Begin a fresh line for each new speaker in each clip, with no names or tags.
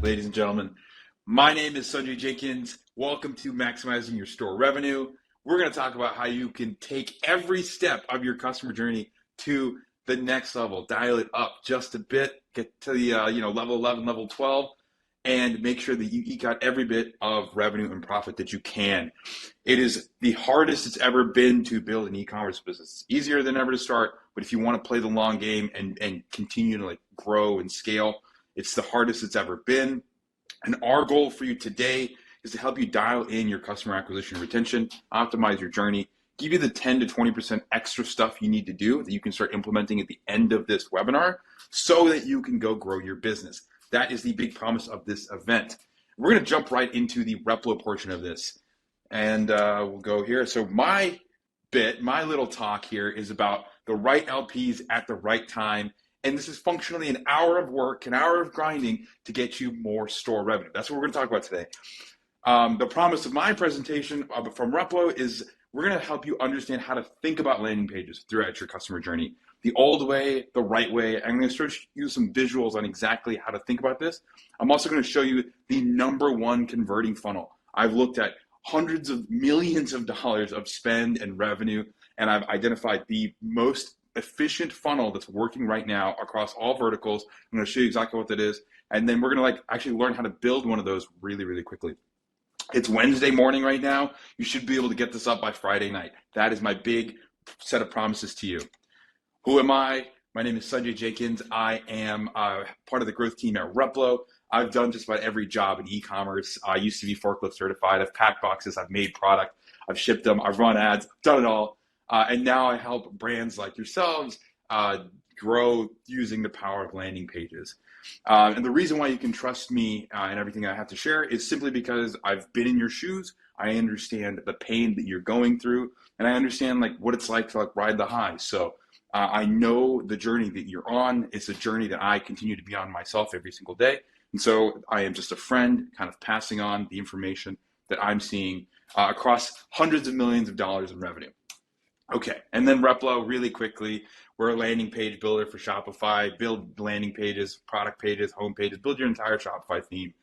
ladies and gentlemen. My name is Sanjay Jenkins. Welcome to Maximizing Your Store Revenue. We're going to talk about how you can take every step of your customer journey to the next level, dial it up just a bit, get to the level 11, level 12, and make sure that you eke out every bit of revenue and profit that you can. It is the hardest it's ever been to build an e-commerce business. It's easier than ever to start, but if you want to play the long game and continue to grow and scale, it's the hardest it's ever been. And our goal for you today is to help you dial in your customer acquisition retention, optimize your journey, give you the 10 to 20% extra stuff you need to do that you can start implementing at the end of this webinar so that you can go grow your business. That is the big promise of this event. We're going to jump right into the Replo portion of this. And we'll go here. So my little talk here is about the right LPs at the right time. And this is functionally an hour of work, an hour of grinding to get you more store revenue. That's what we're going to talk about today. The promise of my presentation from Replo is we're going to help you understand how to think about landing pages throughout your customer journey. The old way, the right way. I'm going to show you some visuals on exactly how to think about this. I'm also going to show you the #1 converting funnel. I've looked at hundreds of millions of dollars of spend and revenue, and I've identified the most efficient funnel that's working right now across all verticals. I'm going to show you exactly what that is, and then we're going to actually learn how to build one of those really, really quickly. It's Wednesday morning right now. You should be able to get this up by Friday night. That is my big set of promises to you. Who am I? My name is Sanjay Jenkins. I am part of the growth team at Replo. I've done just about every job in e-commerce. I used to be forklift certified. I've packed boxes. I've made product. I've shipped them. I've run ads. I've done it all. And now I help brands like yourselves grow using the power of landing pages. And the reason why you can trust me and everything I have to share is simply because I've been in your shoes. I understand the pain that you're going through, and I understand what it's like to ride the high. So I know the journey that you're on. It's a journey that I continue to be on myself every single day. And so I am just a friend kind of passing on the information that I'm seeing across hundreds of millions of dollars in revenue. Okay, and then Replo, really quickly, we're a landing page builder for Shopify. Build landing pages, product pages, home pages, build your entire Shopify theme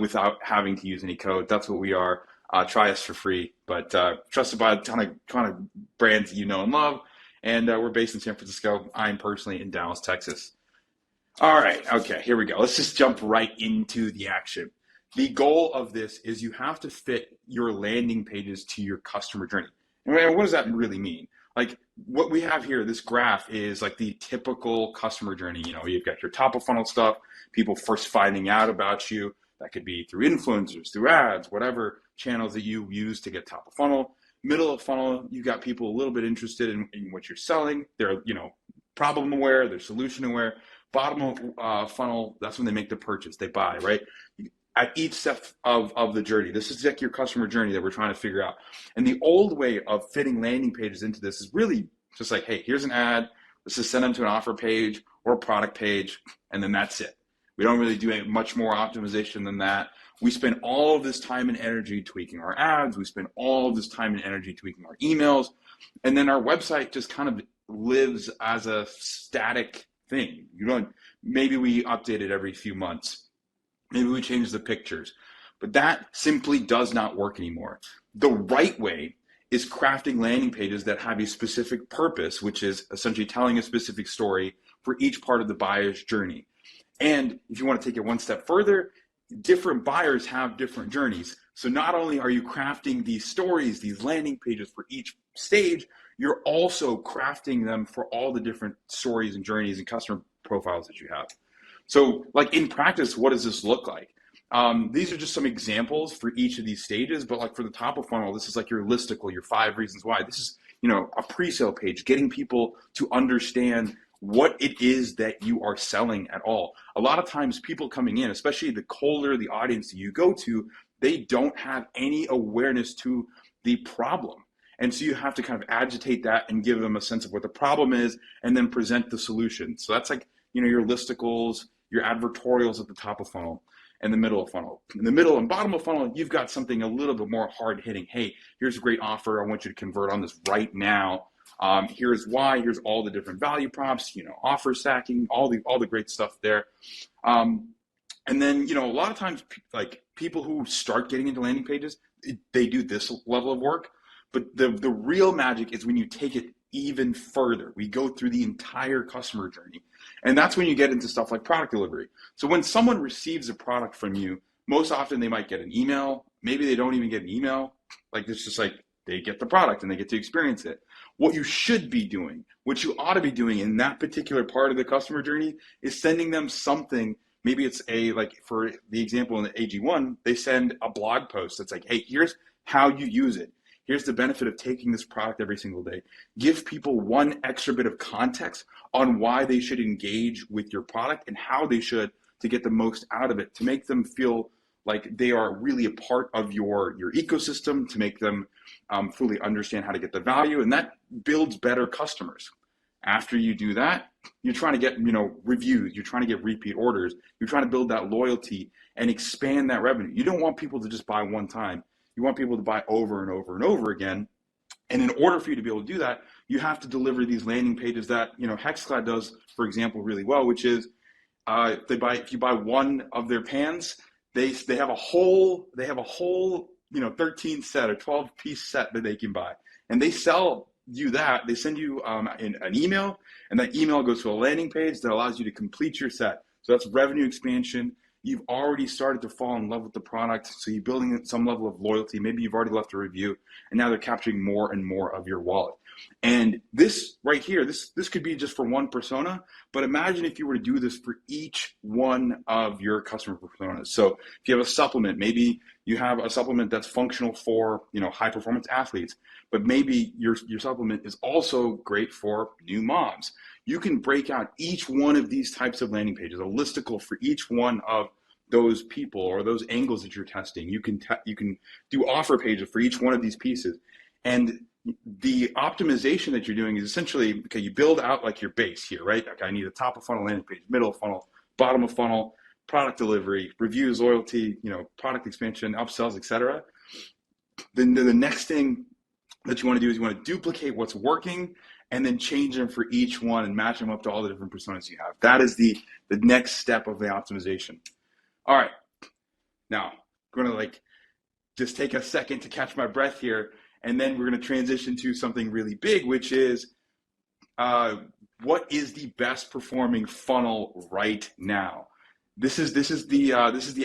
without having to use any code. That's what we are. Try us for free, but trusted by a ton of brands that you know and love. And we're based in San Francisco. I'm personally in Dallas, Texas. All right, okay, here we go. Let's just jump right into the action. The goal of this is you have to fit your landing pages to your customer journey. And what does that really mean? What we have here, this graph is the typical customer journey. You've got your top of funnel stuff, people first finding out about you. That could be through influencers, through ads, whatever channels that you use to get top of funnel. Middle of funnel, you've got people a little bit interested in what you're selling. They're, problem aware, they're solution aware. Bottom of funnel, that's when they make the purchase, they buy, right? At each step of the journey. This is your customer journey that we're trying to figure out. And the old way of fitting landing pages into this is really just hey, here's an ad. Let's just send them to an offer page or a product page, and then that's it. We don't really do much more optimization than that. We spend all of this time and energy tweaking our ads. We spend all of this time and energy tweaking our emails. And then our website just kind of lives as a static thing. Maybe we update it every few months. Maybe we change the pictures, but that simply does not work anymore. The right way is crafting landing pages that have a specific purpose, which is essentially telling a specific story for each part of the buyer's journey. And if you want to take it one step further, different buyers have different journeys. So not only are you crafting these stories, these landing pages for each stage, you're also crafting them for all the different stories and journeys and customer profiles that you have. So in practice, what does this look like? These are just some examples for each of these stages, but for the top of funnel, this is your listicle, your 5 reasons why. This is, a pre-sale page, getting people to understand what it is that you are selling at all. A lot of times people coming in, especially the colder the audience that you go to, they don't have any awareness to the problem. And so you have to kind of agitate that and give them a sense of what the problem is and then present the solution. So that's your listicles, your advertorials at the top of funnel and the middle of funnel. In the middle and bottom of funnel, you've got something a little bit more hard hitting. Hey, here's a great offer. I want you to convert on this right now. Here's why. Here's all the different value props, offer stacking, all the great stuff there. And then, a lot of times, like people who start getting into landing pages, they do this level of work. But the real magic is when you take it even further. We go through the entire customer journey. And that's when you get into stuff like product delivery. So when someone receives a product from you, most often they might get an email. Maybe they don't even get an email. Like it's just like they get the product and they get to experience it. What you should be doing, what you ought to be doing in that particular part of the customer journey is sending them something. Maybe it's like for the example in the AG1, they send a blog post that's like, hey, here's how you use it. Here's the benefit of taking this product every single day. Give people one extra bit of context on why they should engage with your product and how they should to get the most out of it, to make them feel like they are really a part of your ecosystem, to make them fully understand how to get the value, and that builds better customers. After you do that, you're trying to get reviews, you're trying to get repeat orders, you're trying to build that loyalty and expand that revenue. You don't want people to just buy one time. You want people to buy over and over and over again. And in order for you to be able to do that, you have to deliver these landing pages that Hexclad does, for example, really well, which is if you buy one of their pans, they have a whole 13 set or 12 piece set that they can buy, and they sell you that. They send you an email, and that email goes to a landing page that allows you to complete your set. So that's revenue expansion. You've already started to fall in love with the product, so you're building some level of loyalty. Maybe you've already left a review, and now they're capturing more and more of your wallet. And this right here, this could be just for one persona, but imagine if you were to do this for each one of your customer personas. So if you have a supplement, maybe you have a supplement that's functional for high performance athletes, but maybe your supplement is also great for new moms. You can break out each one of these types of landing pages, a listicle for each one of those people or those angles that you're testing. You can do offer pages for each one of these pieces. And the optimization that you're doing is essentially, okay, you build out like your base here, right? Okay, I need a top of funnel landing page, middle of funnel, bottom of funnel, product delivery, reviews, loyalty, product expansion, upsells, etc. Then the next thing that you want to do is you want to duplicate what's working and then change them for each one and match them up to all the different personas you have. That is the next step of the optimization. All right, now I'm going to just take a second to catch my breath here, and then we're going to transition to something really big, which is what is the best performing funnel right now? This is the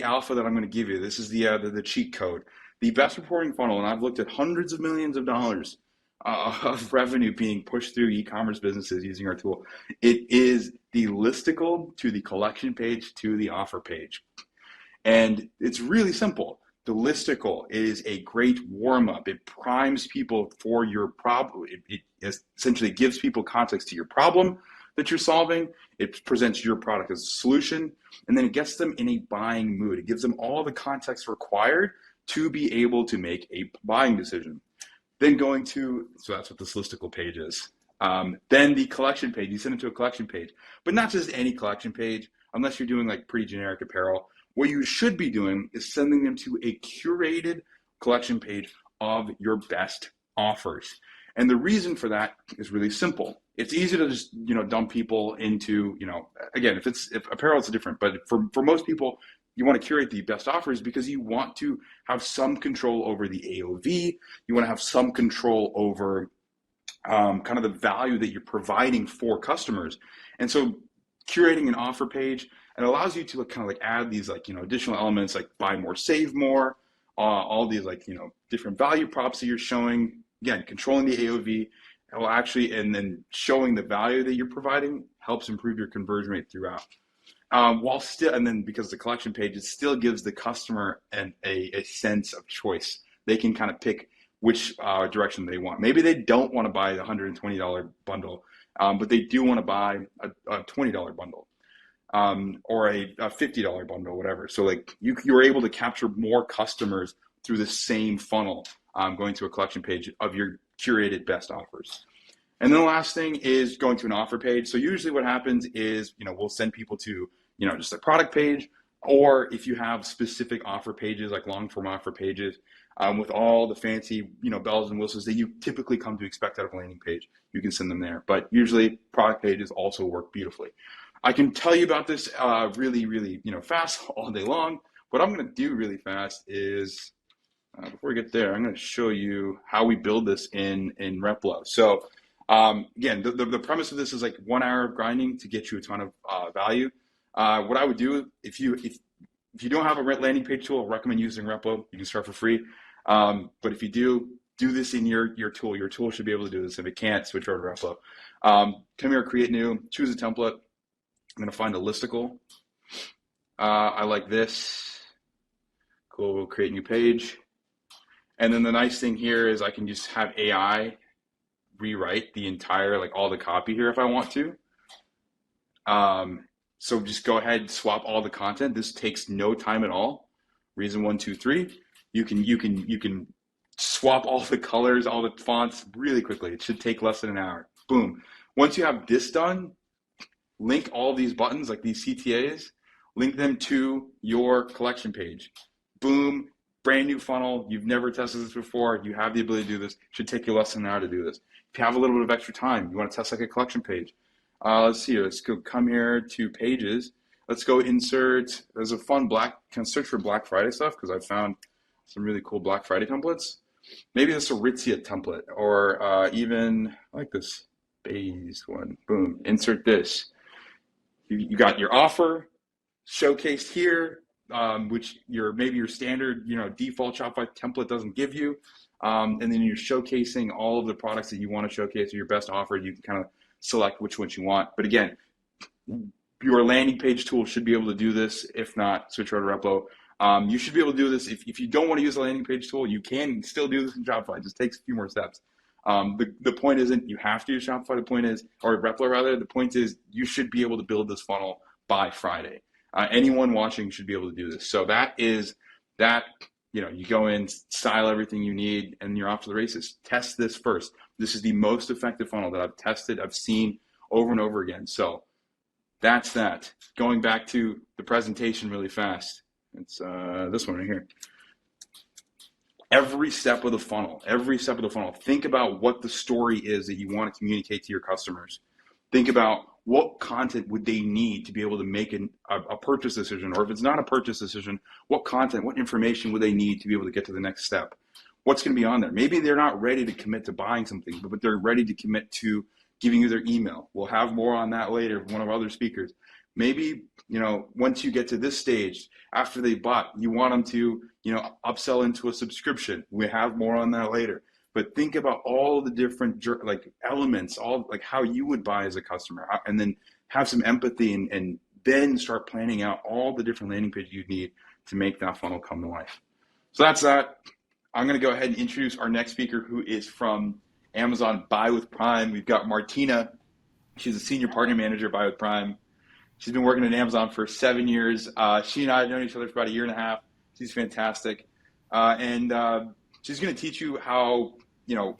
alpha that I'm going to give you. This is the cheat code. The best performing funnel, and I've looked at hundreds of millions of dollars of revenue being pushed through e-commerce businesses using our tool. It is the listicle to the collection page to the offer page. And it's really simple. The listicle is a great warm-up. It primes people for your problem. It essentially gives people context to your problem that you're solving. It presents your product as a solution, and then it gets them in a buying mood. It gives them all the context required to be able to make a buying decision. Then so that's what this listicle page is. Then the collection page, you send it to a collection page, but not just any collection page, unless you're doing pretty generic apparel. What you should be doing is sending them to a curated collection page of your best offers. And the reason for that is really simple. It's easy to just, dump people into, again, if apparel is different, but for most people, you want to curate the best offers because you want to have some control over the AOV. You want to have some control over kind of the value that you're providing for customers. And so curating an offer page, it allows you to kind of add these additional elements like buy more, save more, all these different value props that you're showing. Again, controlling the AOV will actually, and then showing the value that you're providing helps improve your conversion rate throughout. And then because the collection page, it still gives the customer a sense of choice. They can kind of pick which direction they want. Maybe they don't want to buy the $120 bundle, but they do want to buy a $20 bundle. Or a $50 bundle, whatever. So you're able to capture more customers through the same funnel, going to a collection page of your curated best offers. And then the last thing is going to an offer page. So usually what happens is, we'll send people to, just a product page, or if you have specific offer pages, like long form offer pages, with all the fancy, bells and whistles that you typically come to expect out of a landing page, you can send them there. But usually product pages also work beautifully. I can tell you about this really, really, fast all day long. What I'm going to do really fast is, before we get there, I'm going to show you how we build this in Replo. So again, the premise of this is like 1 hour of grinding to get you a ton of value. What I would do if you don't have a landing page tool, I recommend using Replo. You can start for free. But if you do this in your tool. Your tool should be able to do this. If it can't, switch over to Replo. Come here, create new, choose a template. I'm going to find a listicle. I like this. Cool, we'll create a new page. And then the nice thing here is I can just have AI rewrite the entire, like all the copy here if I want to. So just go ahead, swap all the content. This takes no time at all. Reason 1, 2, 3. You can swap all the colors, all the fonts really quickly. It should take less than an hour. Boom. Once you have this done, link all these buttons, like these CTAs, link them to your collection page. Boom. Brand new funnel. You've never tested this before. You have the ability to do this. It should take you less than an hour to do this. If you have a little bit of extra time, you want to test like a collection page. Let's see here. Let's go come here to pages. Let's go insert. There's a fun kind of search for Black Friday stuff because I found some really cool Black Friday templates. Maybe this Aritzia template or even like this beige one. Boom. Insert this. You got your offer showcased here, which maybe your standard default Shopify template doesn't give you. And then you're showcasing all of the products that you want to showcase or your best offer. You can kind of select which ones you want. But again, your landing page tool should be able to do this. If not, switch over to Replo. You should be able to do this. If you don't want to use the landing page tool, you can still do this in Shopify. It just takes a few more steps. The point isn't you have to use Shopify. The point is, or Replo rather, the point is you should be able to build this funnel by Friday. Anyone watching should be able to do this. So that is that. You go in, style everything you need, and you're off to the races. Test this first. This is the most effective funnel that I've tested, I've seen over and over again. So that's that. Going back to the presentation really fast. It's this one right here. Every step of the funnel, think about what the story is that you want to communicate to your customers. Think about what content would they need to be able to make a purchase decision, or if it's not a purchase decision, what content, what information would they need to be able to get to the next step? What's going to be on there? Maybe they're not ready to commit to buying something, but they're ready to commit to giving you their email. We'll have more on that later from one of our other speakers. Maybe, once you get to this stage, after they bought, you want them to, upsell into a subscription. We have more on that later. But think about all the different elements, all like how you would buy as a customer, and then have some empathy and then start planning out all the different landing pages you need to make that funnel come to life. So that's that. I'm going to go ahead and introduce our next speaker, who is from Amazon Buy with Prime. We've got Martina. She's a senior partner manager at Buy with Prime. She's been working at Amazon for 7 years. She and I have known each other for about a year and a half. She's fantastic. She's going to teach you how,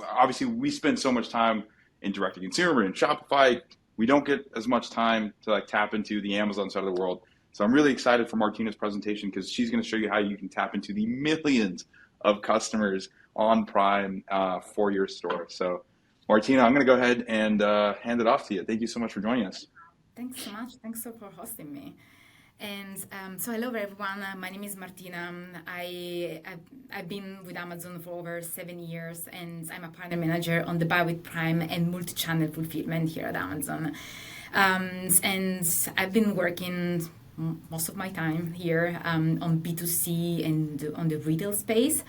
obviously we spend so much time in direct-to-consumer and Shopify. We don't get as much time to tap into the Amazon side of the world. So I'm really excited for Martina's presentation because she's going to show you how you can tap into the millions of customers on Prime for your store. So Martina, I'm going to go ahead and hand it off to you. Thank you so much for joining us.
Thanks so much. Thanks so for hosting me. And so hello everyone, my name is Martina. I've been with Amazon for over 7 years and I'm a partner manager on the Buy with Prime and multi-channel fulfillment here at Amazon. And I've been working most of my time here on B2C and on the retail space.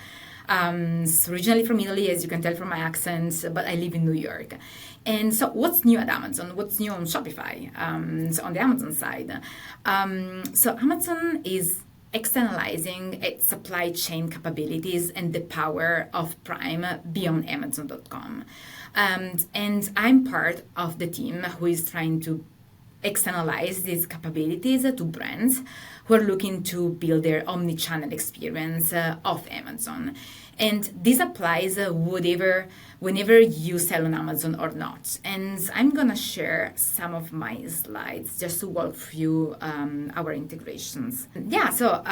So originally from Italy, as you can tell from my accent, but I live in New York. And so what's new at Amazon? What's new on Shopify? So on the Amazon side. So Amazon is externalizing its supply chain capabilities and the power of Prime beyond Amazon.com. And I'm part of the team who is trying to externalize these capabilities to brands who are looking to build their omni-channel experience of Amazon. And this applies whenever you sell on Amazon or not. And I'm gonna share some of my slides just to walk through our integrations. Yeah, so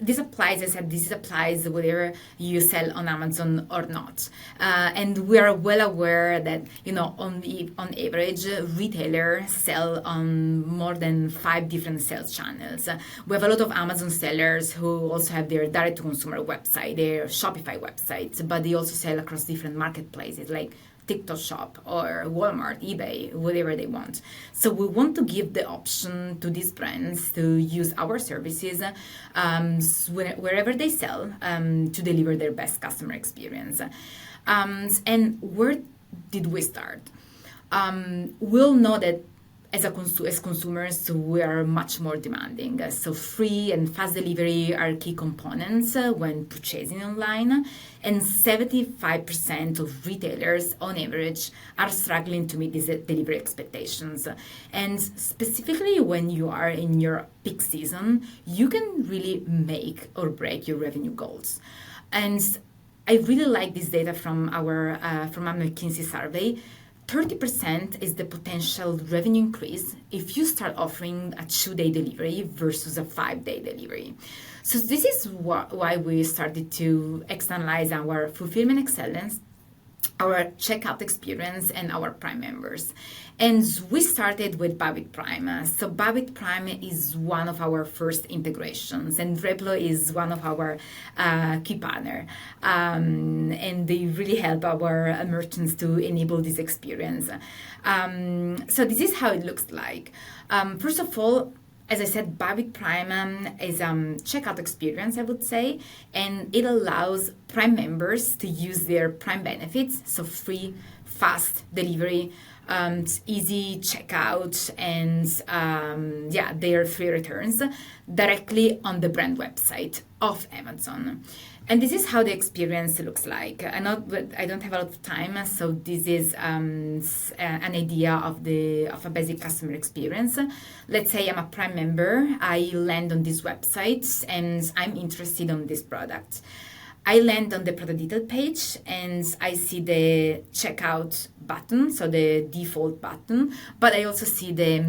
this applies, as I said, this applies whether you sell on Amazon or not. And we are well aware that, on average, retailers sell on more than 5 different sales channels. We have a lot of Amazon sellers who also have their direct-to-consumer website, their Shopify website, but they also sell across different marketplaces like TikTok Shop or Walmart, eBay, whatever they want. So we want to give the option to these brands to use our services wherever they sell to deliver their best customer experience. And where did we start? We'll know that as consumers, we are much more demanding. So free and fast delivery are key components when purchasing online. And 75% of retailers, on average, are struggling to meet these delivery expectations. And specifically when you are in your peak season, you can really make or break your revenue goals. And I really like this data from our McKinsey survey. 30% is the potential revenue increase if you start offering a 2-day delivery versus a 5-day delivery. So this is why we started to externalize our fulfillment excellence, our checkout experience, and our Prime members. And we started with Buy with Prime. So Buy with Prime is one of our first integrations, and Replo is one of our key partner. And they really help our merchants to enable this experience. So this is how it looks like. First of all, as I said, Buy with Prime is a checkout experience, I would say, and it allows Prime members to use their Prime benefits, so free, fast delivery, easy checkout, and their free returns directly on the brand website of Amazon. And this is how the experience looks like. I don't have a lot of time, so this is an idea of a basic customer experience. Let's say I'm a Prime member. I land on this website and I'm interested in this product. I land on the product detail page and I see the checkout button, so the default button, but I also see the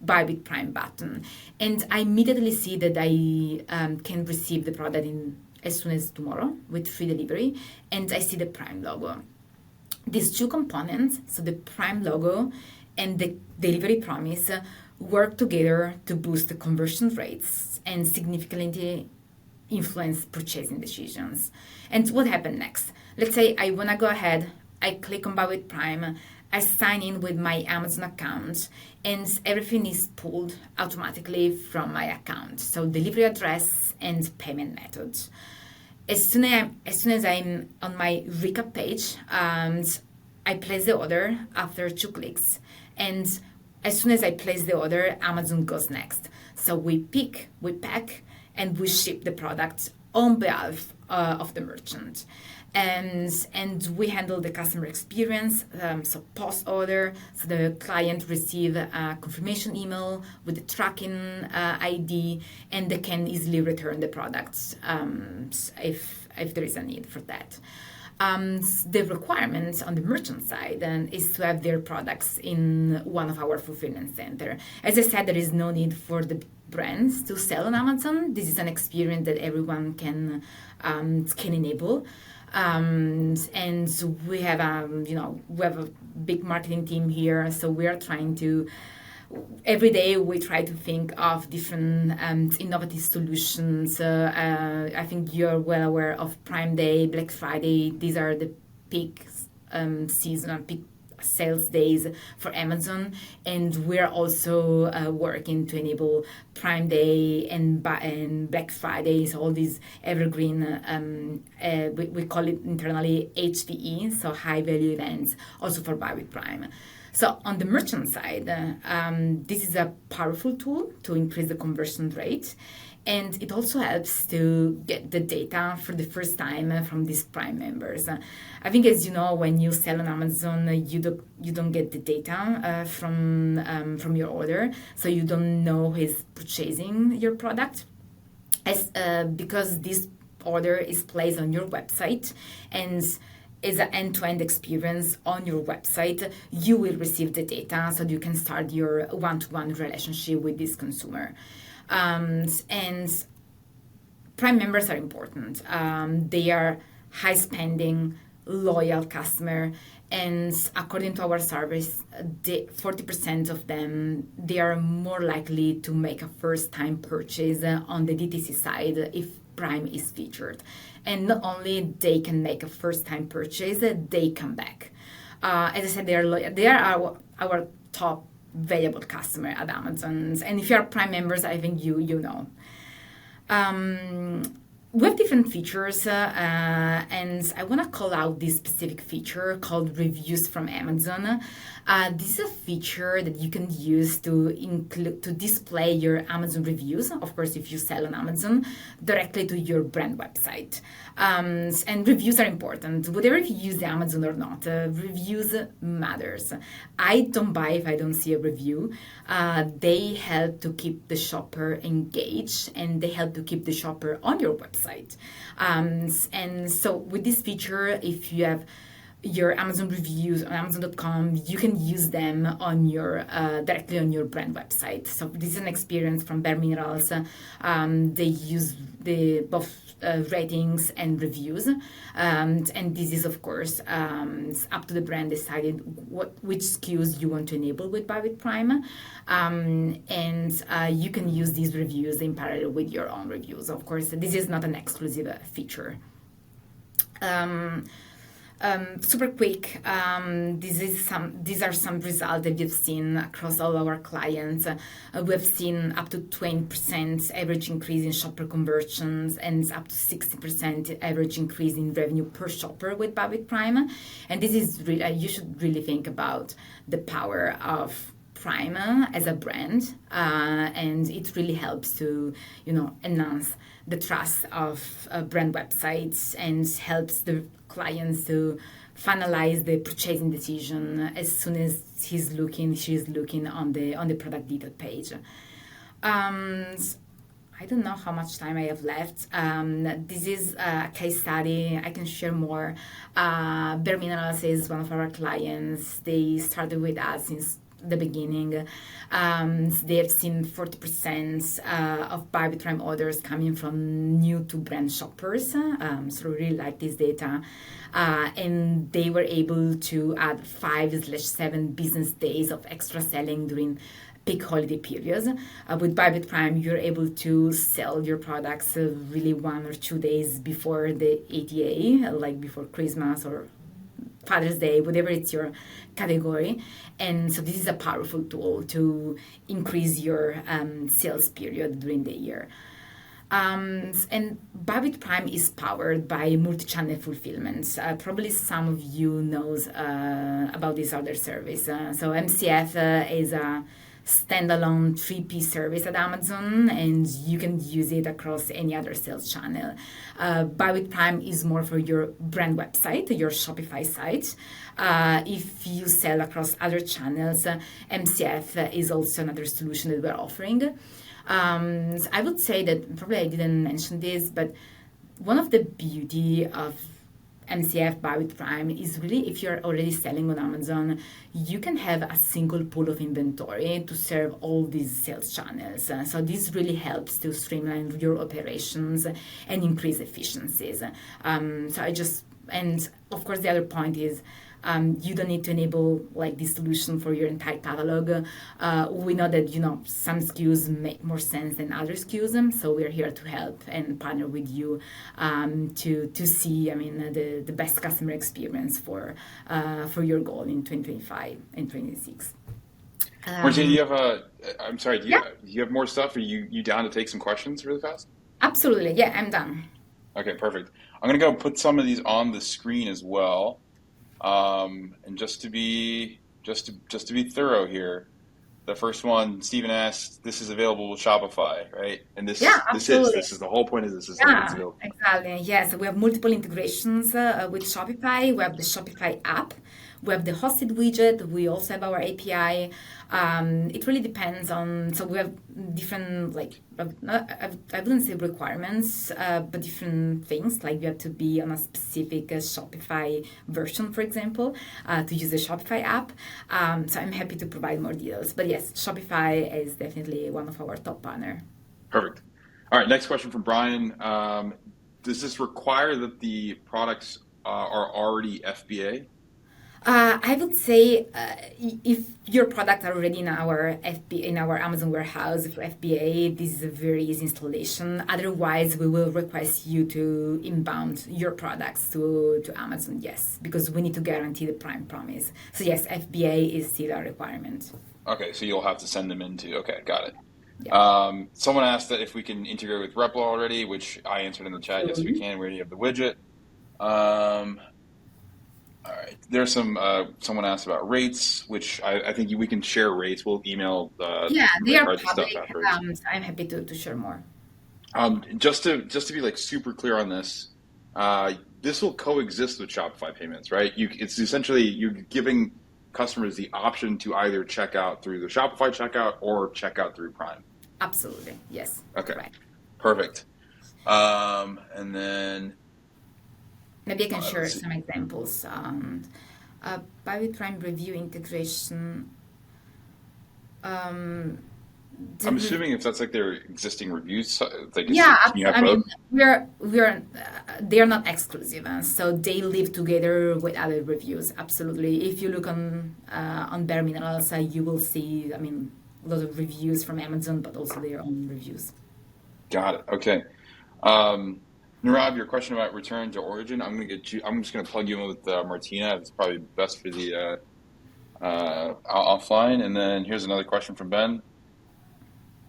Buy with Prime button. And I immediately see that I can receive the product as soon as tomorrow with free delivery, and I see the Prime logo. These two components, so the Prime logo and the delivery promise, work together to boost the conversion rates and significantly influence purchasing decisions. And what happened next? Let's say I want to go ahead, I click on Buy with Prime, I sign in with my Amazon account, and everything is pulled automatically from my account. So delivery address and payment method. As soon as I'm on my recap page, I place the order after 2 clicks. And as soon as I place the order, Amazon goes next. So we pick, we pack, and we ship the product on behalf of the merchant. And we handle the customer experience, so post-order, so the client receive a confirmation email with the tracking ID, and they can easily return the products if there is a need for that. The requirement on the merchant side is to have their products in one of our fulfillment center. As I said, there is no need for the brands to sell on Amazon. This is an experience that everyone can enable. And we have a big marketing team here, so we are trying to every day we try to think of different innovative solutions. I think you're well aware of Prime Day, Black Friday. These are the peak season and peak sales days for Amazon, and we're also working to enable Prime Day and Black Friday, so all these evergreen, we call it internally HVE, so high value events, also for Buy with Prime. So on the merchant side, this is a powerful tool to increase the conversion rate, and it also helps to get the data for the first time from these Prime members. I think, as you know, when you sell on Amazon, you don't get the data from your order, so you don't know who's purchasing your product, because these order is placed on your website and is an end-to-end experience on your website, you will receive the data so you can start your one-to-one relationship with this consumer. And Prime members are important. They are high spending, loyal customer, and according to our surveys, 40% of them, they are more likely to make a first time purchase on the DTC side if Prime is featured. And not only they can make a first time purchase, they come back. As I said, they are loyal. They are our top valuable customer at Amazon. And if you are Prime members, I think you know. We have different features, and I want to call out this specific feature called Reviews from Amazon. This is a feature that you can use to display your Amazon reviews, of course, if you sell on Amazon, directly to your brand website. And reviews are important. Whatever if you use Amazon or not, reviews matters. I don't buy if I don't see a review. They help to keep the shopper engaged, and they help to keep the shopper on your website. And so with this feature, if you have your Amazon reviews on Amazon.com, you can use them on your directly on your brand website. So this is an experience from Bare Minerals. They use both ratings and reviews, and this is of course up to the brand deciding which SKUs you want to enable with Buy with Prime, and you can use these reviews in parallel with your own reviews. Of course, this is not an exclusive feature. Super quick, these are some results that we've seen across all our clients. We've seen up to 20% average increase in shopper conversions and up to 60% average increase in revenue per shopper with Buy with Prime. And this is really, you should really think about the power of Prime as a brand, and it really helps to enhance the trust of brand websites and helps the clients to finalize the purchasing decision as soon as she's looking on the product detail page. I don't know how much time I have left. This is a case study. I can share more. Bare Minerals is one of our clients. They started with us since the beginning. They have seen 40% of Buy with Prime orders coming from new to brand shoppers. So we really like this data. And they were able to add 5/7 business days of extra selling during peak holiday periods. With Buy with Prime, you're able to sell your products really 1 or 2 days before the ATA, like before Christmas or Father's Day, whatever it's your category. And so this is a powerful tool to increase your sales period during the year. And Buy with Prime is powered by multi-channel fulfillment. Probably some of you knows about this other service. So MCF is a standalone 3P service at Amazon, and you can use it across any other sales channel. Buy with Prime is more for your brand website, your Shopify site. If you sell across other channels, MCF is also another solution that we're offering. I would say that probably I didn't mention this, but one of the beauty of MCF Buy with Prime is really if you're already selling on Amazon, you can have a single pool of inventory to serve all these sales channels. So this really helps to streamline your operations and increase efficiencies. And of course the other point is you don't need to enable like this solution for your entire catalog. We know that some SKUs make more sense than other SKUs, so we're here to help and partner with you to see the best customer experience for your goal in 2025 and 2026.
Martina, do you have I'm sorry, do you have more stuff? Are you down to take some questions really fast?
Absolutely, yeah, I'm done.
Okay, perfect. I'm gonna go put some of these on the screen as well. And just to be thorough here, the first one Stephen asked, this is available with Shopify, right? And this is the whole point of this is that it's available.
Exactly. Yes, we have multiple integrations with Shopify. We have the Shopify app, We have the hosted widget. We also have our API. It really depends on. So we have different I wouldn't say requirements, but different things. Like you have to be on a specific Shopify version, for example, to use the Shopify app. So I'm happy to provide more details. But yes, Shopify is definitely one of our top partner.
Perfect. All right, next question from Brian. Does this require that the products are already FBA?
I would say if your products are already in our in our Amazon warehouse for FBA, this is a very easy installation. Otherwise, we will request you to inbound your products to Amazon. Yes, because we need to guarantee the Prime promise. So yes, FBA is still a requirement.
Okay, so you'll have to send them into. Okay, got it.
Yeah.
Someone asked that if we can integrate with Replo already, which I answered in the chat. Yes, we can. We already have the widget. All right. There's someone asked about rates, which I think we can share rates. We'll email
Yeah,
some
they
credit
are
cards and stuff
public.
afterwards.
I'm happy to share more.
Just to be like super clear on this, this will coexist with Shopify payments, right? It's essentially you're giving customers the option to either check out through the Shopify checkout or check out through Prime.
Absolutely. Yes.
Okay.
Correct.
Perfect. And then
Maybe I can share
let's see.
some examples. Buy with Prime review integration.
I'm assuming if that's like their existing reviews, like
Yeah,
can you have
I
both?
mean, they are not exclusive, so they live together with other reviews. Absolutely. If you look on Bare Minerals, you will see, I mean, a lot of reviews from Amazon, but also their own reviews.
Got it. Okay. Nirav, your question about return to origin, I'm just gonna plug you in with Martina. It's probably best for the offline. And then here's another question from Ben.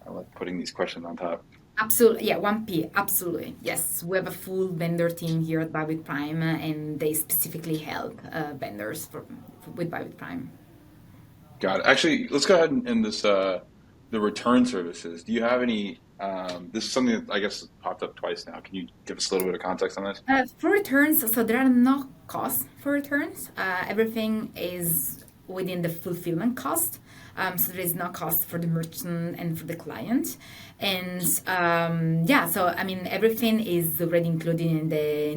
I like putting these questions on top.
Absolutely, yeah, 1P, absolutely. Yes, we have a full vendor team here at Buy with Prime, and they specifically help vendors with Buy with Prime.
Got it. Actually, let's go ahead and this the return services. Do you have any? This is something that I guess popped up twice now. Can you give us a little bit of context on this?
For returns, so there are no costs for returns. Everything is within the fulfillment cost. So there is no cost for the merchant and for the client. And yeah, so I mean everything is already included in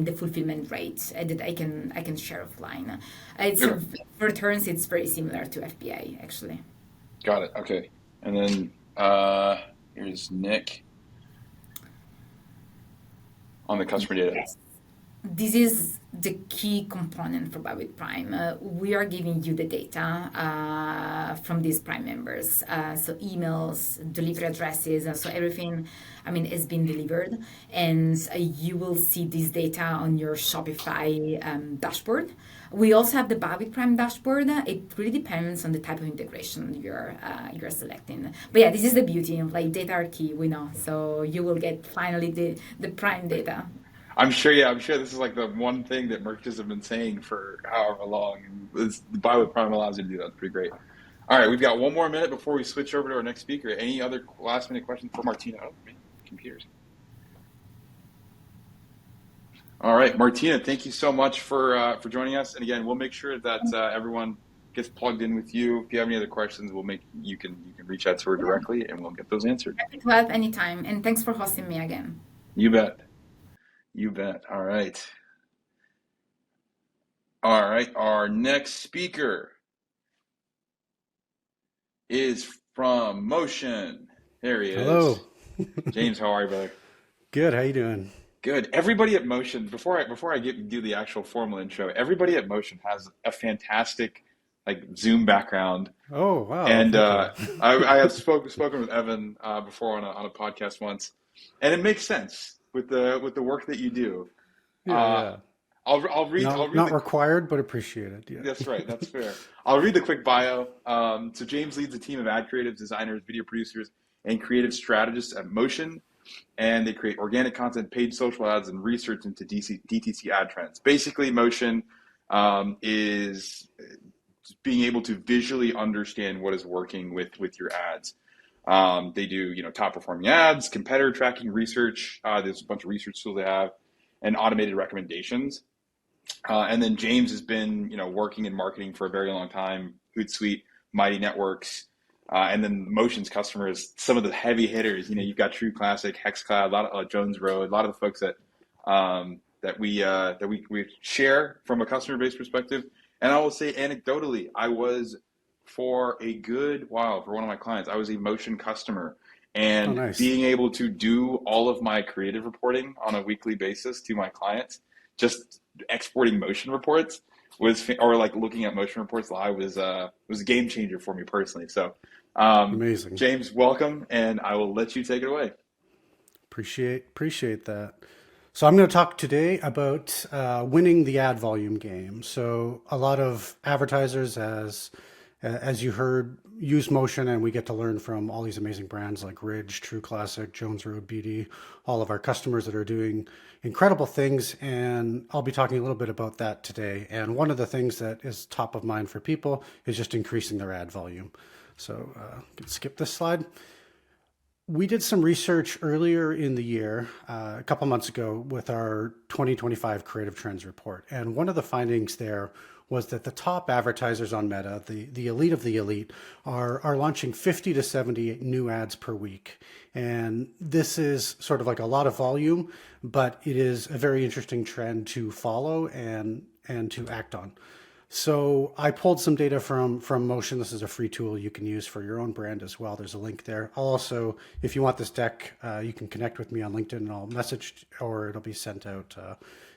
the fulfillment rate that I can share offline. It's
Sure.
for returns. It's very similar to FBA actually.
Got it. Okay. And then here's Nick on the customer data.
Yes. This is the key component for Buy with Prime. We are giving you the data from these Prime members. So emails, delivery addresses, so everything, I mean, has been delivered. And you will see this data on your Shopify dashboard. We also have the Buy with Prime dashboard. It really depends on the type of integration you're selecting. But yeah, this is the beauty. Like data are key, we know. So you will get finally the Prime data.
I'm sure. Yeah, I'm sure this is like the one thing that merchants have been saying for however long. And the Buy with Prime allows you to do that. It's pretty great. All right, we've got one more minute before we switch over to our next speaker. Any other last minute questions for Martina? Oh, man, computers. All right, Martina, thank you so much for joining us. And again, we'll make sure that everyone gets plugged in with you. If you have any other questions, you can reach out to her directly, and we'll get those answered.
Happy to help anytime. And thanks for hosting me again.
You bet. You bet. All right. All right. Our next speaker is from Motion. There he is.
Hello.
James, how are you, brother?
Good. How you doing?
Good. Everybody at Motion, before I do the actual formal intro, everybody at Motion has a fantastic like Zoom background.
Oh, wow.
And
Thank you.
I have spoken with Evan before on a podcast once, and it makes sense with the work that you do.
Yeah.
I'll read
Not
the,
required, but appreciated. Yeah.
That's right. That's fair. I'll read the quick bio. So James leads a team of ad creatives, designers, video producers, and creative strategists at Motion, and they create organic content, paid social ads, and research into DTC ad trends. Basically, Motion is being able to visually understand what is working with your ads. They do top performing ads, competitor tracking research. There's a bunch of research tools they have, and automated recommendations. And then James has been, working in marketing for a very long time, Hootsuite, Mighty Networks, and then Motion's customers, some of the heavy hitters. You've got True Classic, HexCloud, a lot of Jones Road, a lot of the folks that we share from a customer base perspective. And I will say anecdotally, I was for a good while for one of my clients, I was a Motion customer,
Oh,
and
nice.
being able to do all of my creative reporting on a weekly basis to my clients, just exporting Motion reports or like looking at Motion reports live was a game changer for me personally. So,
Amazing.
James, welcome, and I will let you take it away.
Appreciate that. So I'm going to talk today about winning the ad volume game. So a lot of advertisers, as you heard, use Motion, and we get to learn from all these amazing brands like Ridge, True Classic, Jones Road, BD, all of our customers that are doing incredible things. And I'll be talking a little bit about that today. And one of the things that is top of mind for people is just increasing their ad volume. So can skip this slide. We did some research earlier in the year, a couple months ago, with our 2025 Creative Trends report. And one of the findings there was that the top advertisers on Meta, the elite of the elite, are launching 50 to 70 new ads per week. And this is sort of like a lot of volume, but it is a very interesting trend to follow and to act on. So I pulled some data from Motion. This is a free tool you can use for your own brand as well. There's a link there. I'll also, if you want this deck, you can connect with me on LinkedIn, and I'll message, or it'll be sent out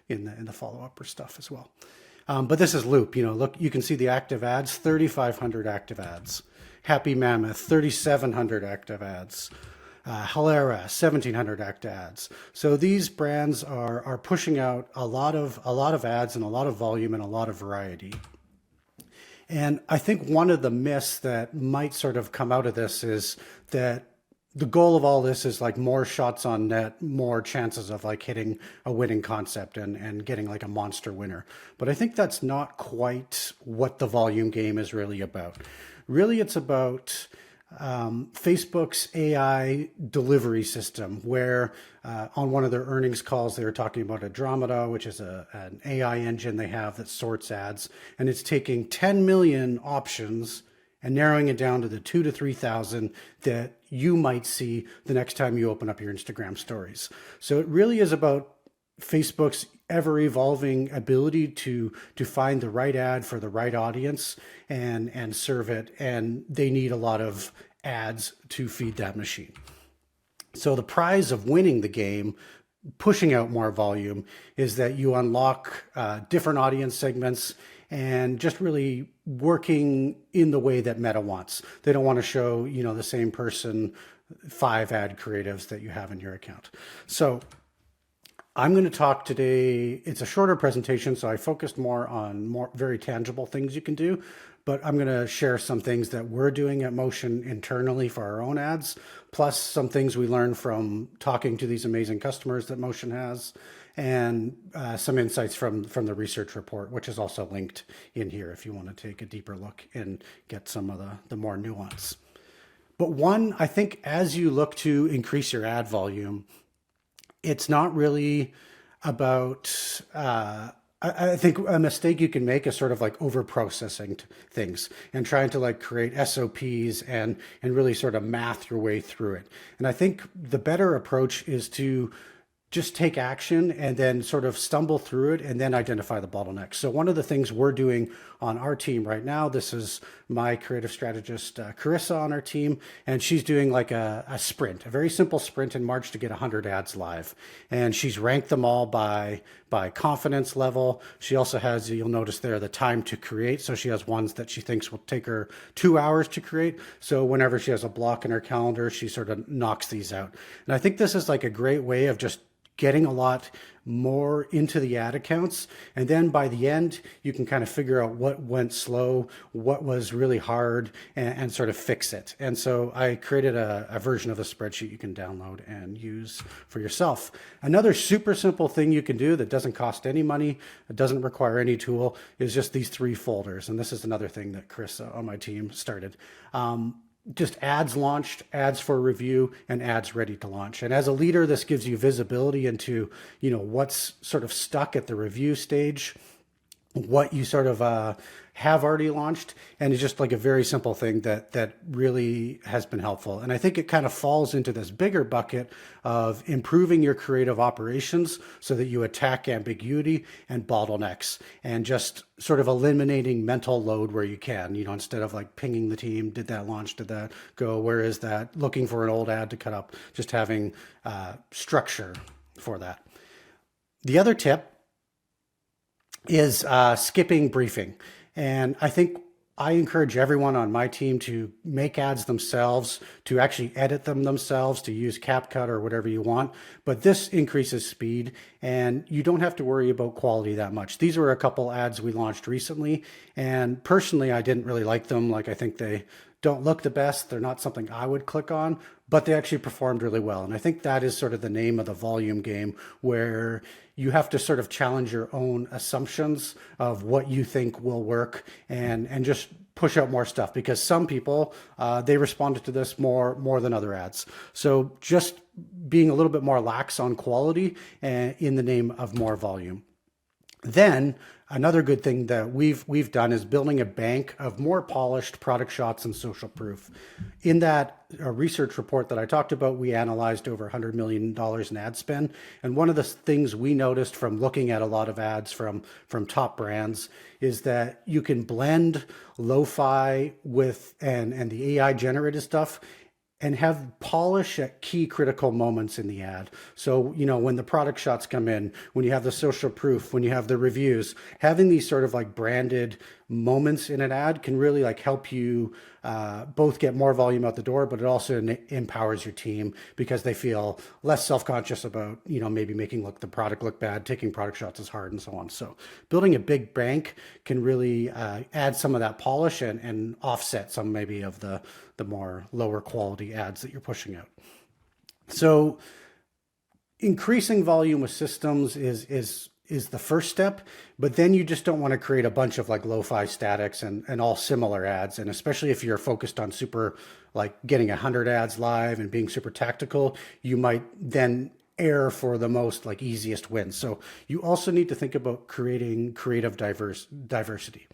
in the follow-up or stuff as well. But this is Loop. Look, you can see the active ads, 3,500 active ads. Happy Mammoth, 3,700 active ads. Halera, 1,700 active ads. So these brands are pushing out a lot of ads and a lot of volume and a lot of variety. And I think one of the myths that might sort of come out of this is that the goal of all this is like more shots on net, more chances of like hitting a winning concept and getting like a monster winner. But I think that's not quite what the volume game is really about. Really, it's about Facebook's AI delivery system, where on one of their earnings calls, they were talking about Andromeda, which is an AI engine they have that sorts ads, and it's taking 10 million options and narrowing it down to the 2,000 to 3,000 that you might see the next time you open up your Instagram stories. So it really is about Facebook's ever evolving ability to find the right ad for the right audience and serve it. And they need a lot of ads to feed that machine. So the prize of winning the game, pushing out more volume, is that you unlock different audience segments and just really working in the way that Meta wants. They don't want to show, the same person 5 ad creatives that you have in your account. So I'm going to talk today. It's a shorter presentation, so I focused more on very tangible things you can do, but I'm going to share some things that we're doing at Motion internally for our own ads, plus some things we learned from talking to these amazing customers that Motion has, and some insights from the research report, which is also linked in here if you want to take a deeper look and get some of the more nuance. But one, I think as you look to increase your ad volume, it's not really about, I think a mistake you can make is sort of like over processing things and trying to like create SOPs and really sort of math your way through it. And I think the better approach is to just take action and then sort of stumble through it and then identify the bottlenecks. So one of the things we're doing on our team right now, this is my creative strategist, Carissa, on our team, and she's doing like a sprint, a very simple sprint in March to get 100 ads live. And she's ranked them all by confidence level. She also has, you'll notice there, the time to create. So she has ones that she thinks will take her 2 hours to create. So whenever she has a block in her calendar, she sort of knocks these out. And I think this is like a great way of just getting a lot more into the ad accounts. And then by the end, you can kind of figure out what went slow, what was really hard, and sort of fix it. And so I created a version of the spreadsheet you can download and use for yourself. Another super simple thing you can do that doesn't cost any money, it doesn't require any tool, is just these 3 folders. And this is another thing that Chris on my team started. Just ads launched, ads for review, and ads ready to launch. And as a leader, this gives you visibility into, what's sort of stuck at the review stage. what you sort of have already launched, and it's just like a very simple thing that really has been helpful. And I think it kind of falls into this bigger bucket of improving your creative operations so that you attack ambiguity and bottlenecks, and just sort of eliminating mental load where you can, instead of like pinging the team, did that launch, did that go, where is that, looking for an old ad to cut up, just having structure for that. The other tip is skipping briefing. And I think I encourage everyone on my team to make ads themselves, to actually edit them themselves, to use CapCut or whatever you want. But this increases speed, and you don't have to worry about quality that much. These were a couple ads we launched recently, and personally, I didn't really like them. Like, I think they don't look the best. They're not something I would click on, but they actually performed really well. And I think that is sort of the name of the volume game, where you have to sort of challenge your own assumptions of what you think will work, and just push out more stuff, because some people, they responded to this more than other ads. So just being a little bit more lax on quality in the name of more volume. Then another good thing that we've done is building a bank of more polished product shots and social proof. In that research report that I talked about, we analyzed over $100 million in ad spend. And one of the things we noticed from looking at a lot of ads from top brands is that you can blend lo-fi with and the AI generated stuff, and have polish at key critical moments in the ad. So, when the product shots come in, when you have the social proof, when you have the reviews, having these sort of like branded moments in an ad can really like help you both get more volume out the door, but it also empowers your team, because they feel less self-conscious about, maybe making the product look bad, taking product shots is hard, and so on. So building a big bank can really add some of that polish and offset some maybe of the more lower quality ads that you're pushing out. So increasing volume with systems is the first step, but then you just don't want to create a bunch of like lo-fi statics and all similar ads. And especially if you're focused on super, like getting 100 ads live and being super tactical, you might then err for the most like easiest wins. So you also need to think about creating creative diversity.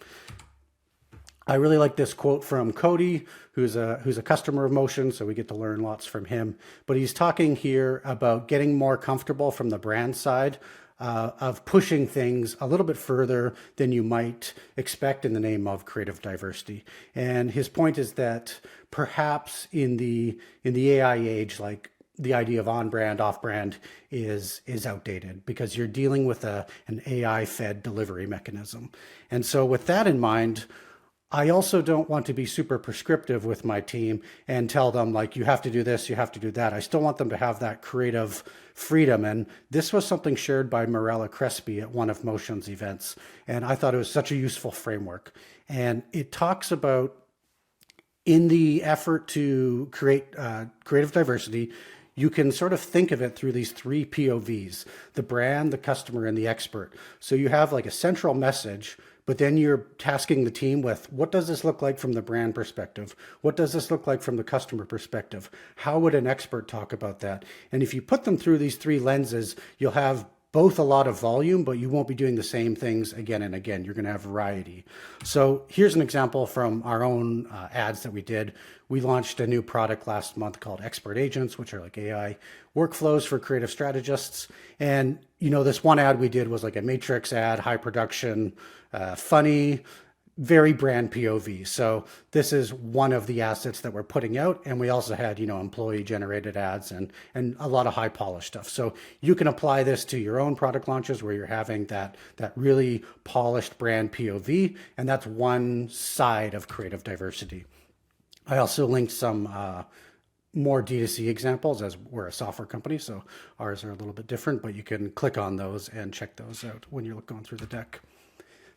I really like this quote from Cody, who's a customer of Motion, so we get to learn lots from him. But he's talking here about getting more comfortable from the brand side, of pushing things a little bit further than you might expect in the name of creative diversity. And his point is that perhaps in the AI age, like the idea of on-brand, off-brand is outdated, because you're dealing with an AI-fed delivery mechanism. And so with that in mind, I also don't want to be super prescriptive with my team and tell them like, you have to do this, you have to do that. I still want them to have that creative freedom. And this was something shared by Mirella Crespi at one of Motion's events. And I thought it was such a useful framework. And it talks about, in the effort to create creative diversity, you can sort of think of it through these three POVs: the brand, the customer, and the expert. So you have like a central message, but then you're tasking the team with, what does this look like from the brand perspective? What does this look like from the customer perspective? How would an expert talk about that? And if you put them through these three lenses, you'll have both a lot of volume, but you won't be doing the same things again and again. You're going to have variety. So here's an example from our own ads that we did. We launched a new product last month called Expert Agents, which are like AI workflows for creative strategists. And, this one ad we did was like a matrix ad, high production, funny, very brand POV. So this is one of the assets that we're putting out. And we also had, employee generated ads and a lot of high polish stuff. So you can apply this to your own product launches where you're having that really polished brand POV. And that's one side of creative diversity. I also linked some more D2C examples, as we're a software company, so ours are a little bit different, but you can click on those and check those out when you're going through the deck.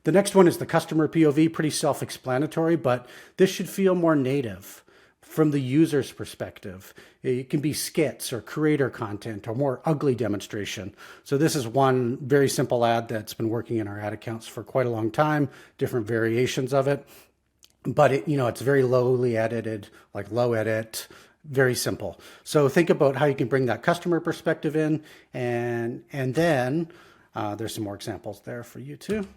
The next one is the customer POV, pretty self-explanatory, but this should feel more native from the user's perspective. It can be skits or creator content or more ugly demonstration. So this is one very simple ad that's been working in our ad accounts for quite a long time, different variations of it. But it's very lowly edited, like low edit, very simple. So think about how you can bring that customer perspective in, and then there's some more examples there for you too.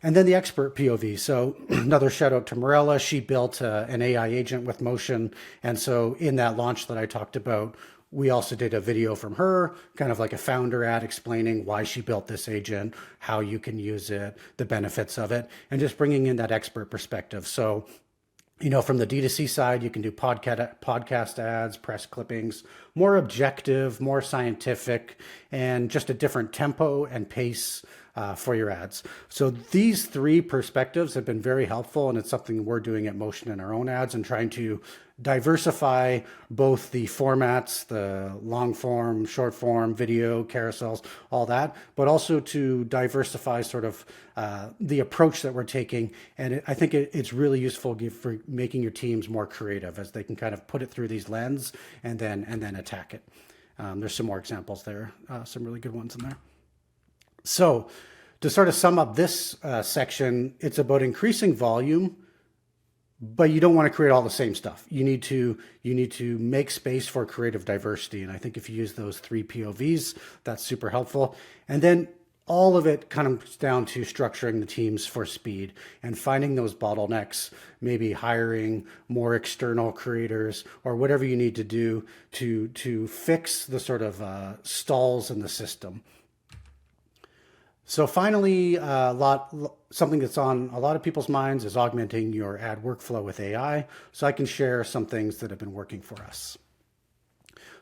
And then the expert POV. So another shout out to Morella. She built an AI agent with motion. And so in that launch that I talked about, we also did a video from her, kind of like a founder ad explaining why she built this agent, how you can use it, the benefits of it, and just bringing in that expert perspective. So, from the D2C side, you can do podcast ads, press clippings, more objective, more scientific, and just a different tempo and pace for your ads. So these three perspectives have been very helpful, and it's something we're doing at Motion in our own ads and trying to diversify both the formats, the long form, short form, video, carousels, all that, but also to diversify sort of the approach that we're taking. And I think it's really useful for making your teams more creative as they can kind of put it through these lens and then attack it. There's some more examples there, some really good ones in there. So to sort of sum up this section, it's about increasing volume, but you don't want to create all the same stuff. You need to make space for creative diversity. And I think if you use those three POVs, that's super helpful. And then all of it kind of comes down to structuring the teams for speed and finding those bottlenecks, maybe hiring more external creators or whatever you need to do to fix the sort of stalls in the system. So finally, something that's on a lot of people's minds is augmenting your ad workflow with AI. So I can share some things that have been working for us.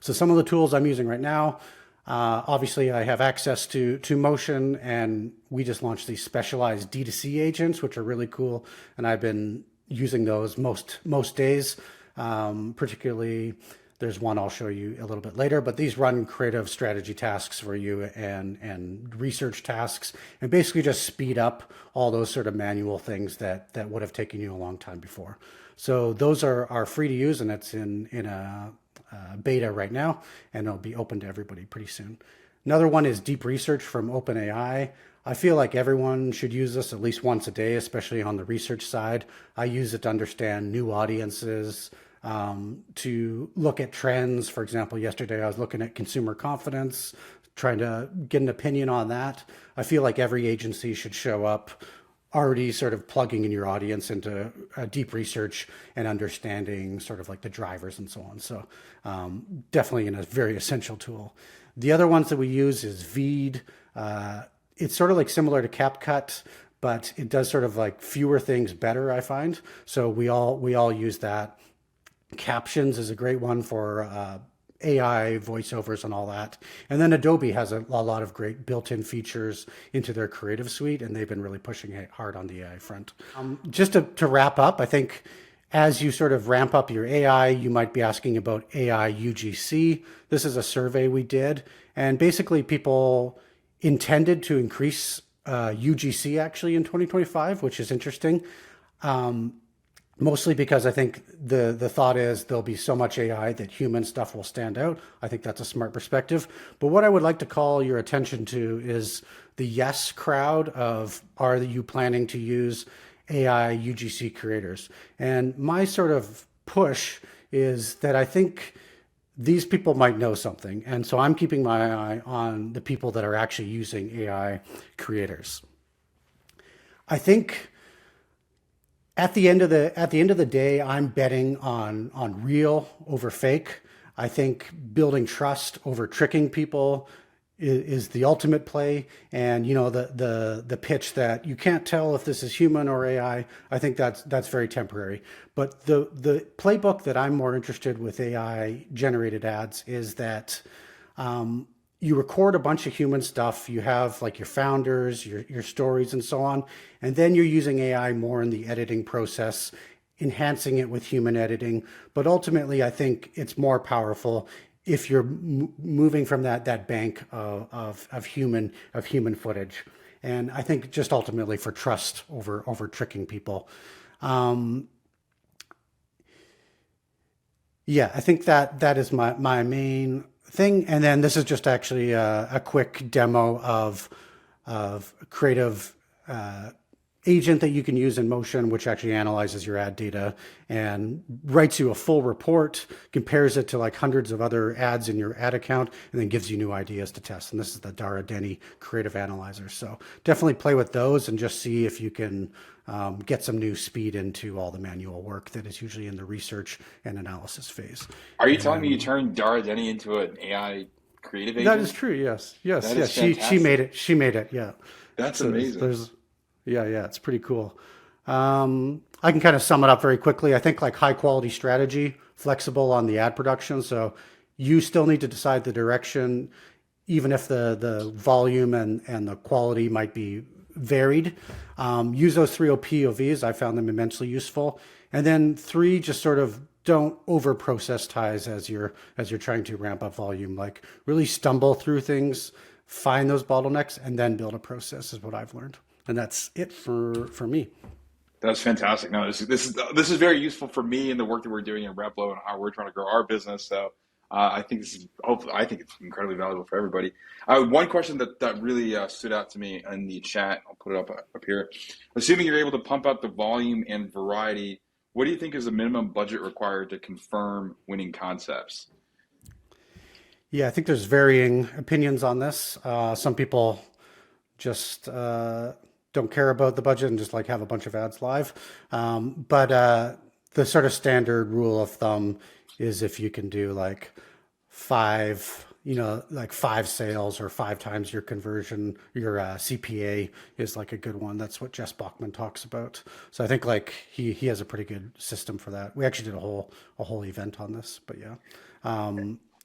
So some of the tools I'm using right now, obviously I have access to Motion, and we just launched these specialized D2C agents, which are really cool. And I've been using those most days, particularly. There's one I'll show you a little bit later, but these run creative strategy tasks for you and research tasks, and basically just speed up all those sort of manual things that would have taken you a long time before. So those are free to use, and it's in a beta right now, and it'll be open to everybody pretty soon. Another one is deep research from OpenAI. I feel like everyone should use this at least once a day, especially on the research side. I use it to understand new audiences, to look at trends. For example, yesterday I was looking at consumer confidence, trying to get an opinion on that. I feel like every agency should show up already sort of plugging in your audience into deep research and understanding sort of like the drivers and so on. So definitely a very essential tool. The other ones that we use is Veed. It's sort of like similar to CapCut, but it does sort of like fewer things better, I find. So we all use that. Captions is a great one for AI voiceovers and all that. And then Adobe has a lot of great built-in features into their creative suite, and they've been really pushing it hard on the AI front. Just to wrap up, I think as you sort of ramp up your AI, you might be asking about AI UGC. This is a survey we did, and basically people intended to increase UGC actually in 2025, which is interesting. Mostly because I think the thought is there'll be so much AI that human stuff will stand out. I think that's a smart perspective. But what I would like to call your attention to is the yes crowd of, are you planning to use AI UGC creators? And my sort of push is that I think these people might know something. And so I'm keeping my eye on the people that are actually using AI creators. I think at the end of the day, I'm betting on real over fake. I think building trust over tricking people is the ultimate play. And the pitch that you can't tell if this is human or AI, I think that's very temporary. But the playbook that I'm more interested with AI generated ads is that you record a bunch of human stuff. You have like your founders, your stories and so on. And then you're using AI more in the editing process, enhancing it with human editing. But ultimately, I think it's more powerful if you're moving from that bank of human footage. And I think just ultimately for trust over tricking people. Yeah, I think that is my main thing. And then this is just actually a quick demo of creative agent that you can use in Motion, which actually analyzes your ad data and writes you a full report, compares it to like hundreds of other ads in your ad account, and then gives you new ideas to test. And this is the Dara Denny Creative Analyzer. So definitely play with those and just see if you can get some new speed into all the manual work that is usually in the research and analysis phase.
Are you telling me you turned Dara Denny into an AI creative agent?
That is true. Yes.
That is
She made
fantastic.
it. She made it. Yeah.
That's
So
amazing.
yeah, it's pretty cool. I can kind of sum it up very quickly. I think like high quality strategy, flexible on the ad production. So you still need to decide the direction, even if the volume and the quality might be varied. Use those three POVs. I found them immensely useful. And then three, just sort of don't over process ties as you're trying to ramp up volume. Like really stumble through things, find those bottlenecks, and then build a process is what I've learned. And that's it for me.
That's fantastic. No, this is very useful for me and the work that we're doing in Replo and how we're trying to grow our business. So I think this is hopefully I think it's incredibly valuable for everybody. One question that really stood out to me in the chat, I'll put it up here. Assuming you're able to pump up the volume and variety, what do you think is the minimum budget required to confirm winning concepts?
Yeah, I think there's varying opinions on this. Some people just don't care about the budget and just like have a bunch of ads live. But the sort of standard rule of thumb is if you can do like five, like five sales or five times your conversion, your CPA is like a good one. That's what Jess Bachman talks about. So I think like he has a pretty good system for that. We actually did a whole event on this, but yeah,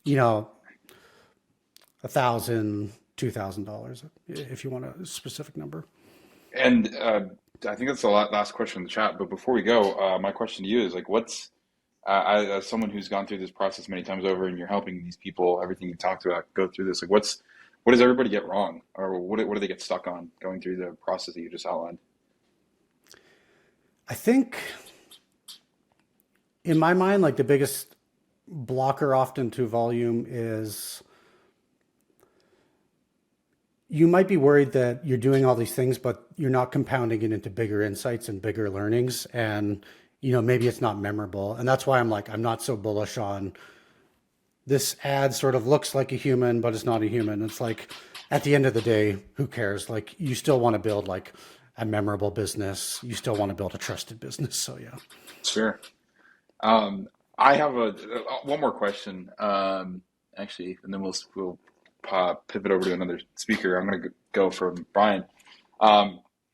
you know, $1,000, $2,000 if you want a specific number.
And I think that's the last question in the chat. But before we go, my question to you is like, as someone who's gone through this process many times over, and you're helping these people, everything you talked about, go through this. Like, what does everybody get wrong, or what do they get stuck on going through the process that you just outlined?
I think in my mind, like the biggest blocker often to volume is you might be worried that you're doing all these things, but you're not compounding it into bigger insights and bigger learnings. And, maybe it's not memorable. And that's why I'm not so bullish on this ad sort of looks like a human, but it's not a human. It's like, at the end of the day, who cares? Like you still want to build like a memorable business. You still want to build a trusted business. So yeah.
Sure. I have one more question, actually, and then we'll pivot over to another speaker. I'm going to go from Brian.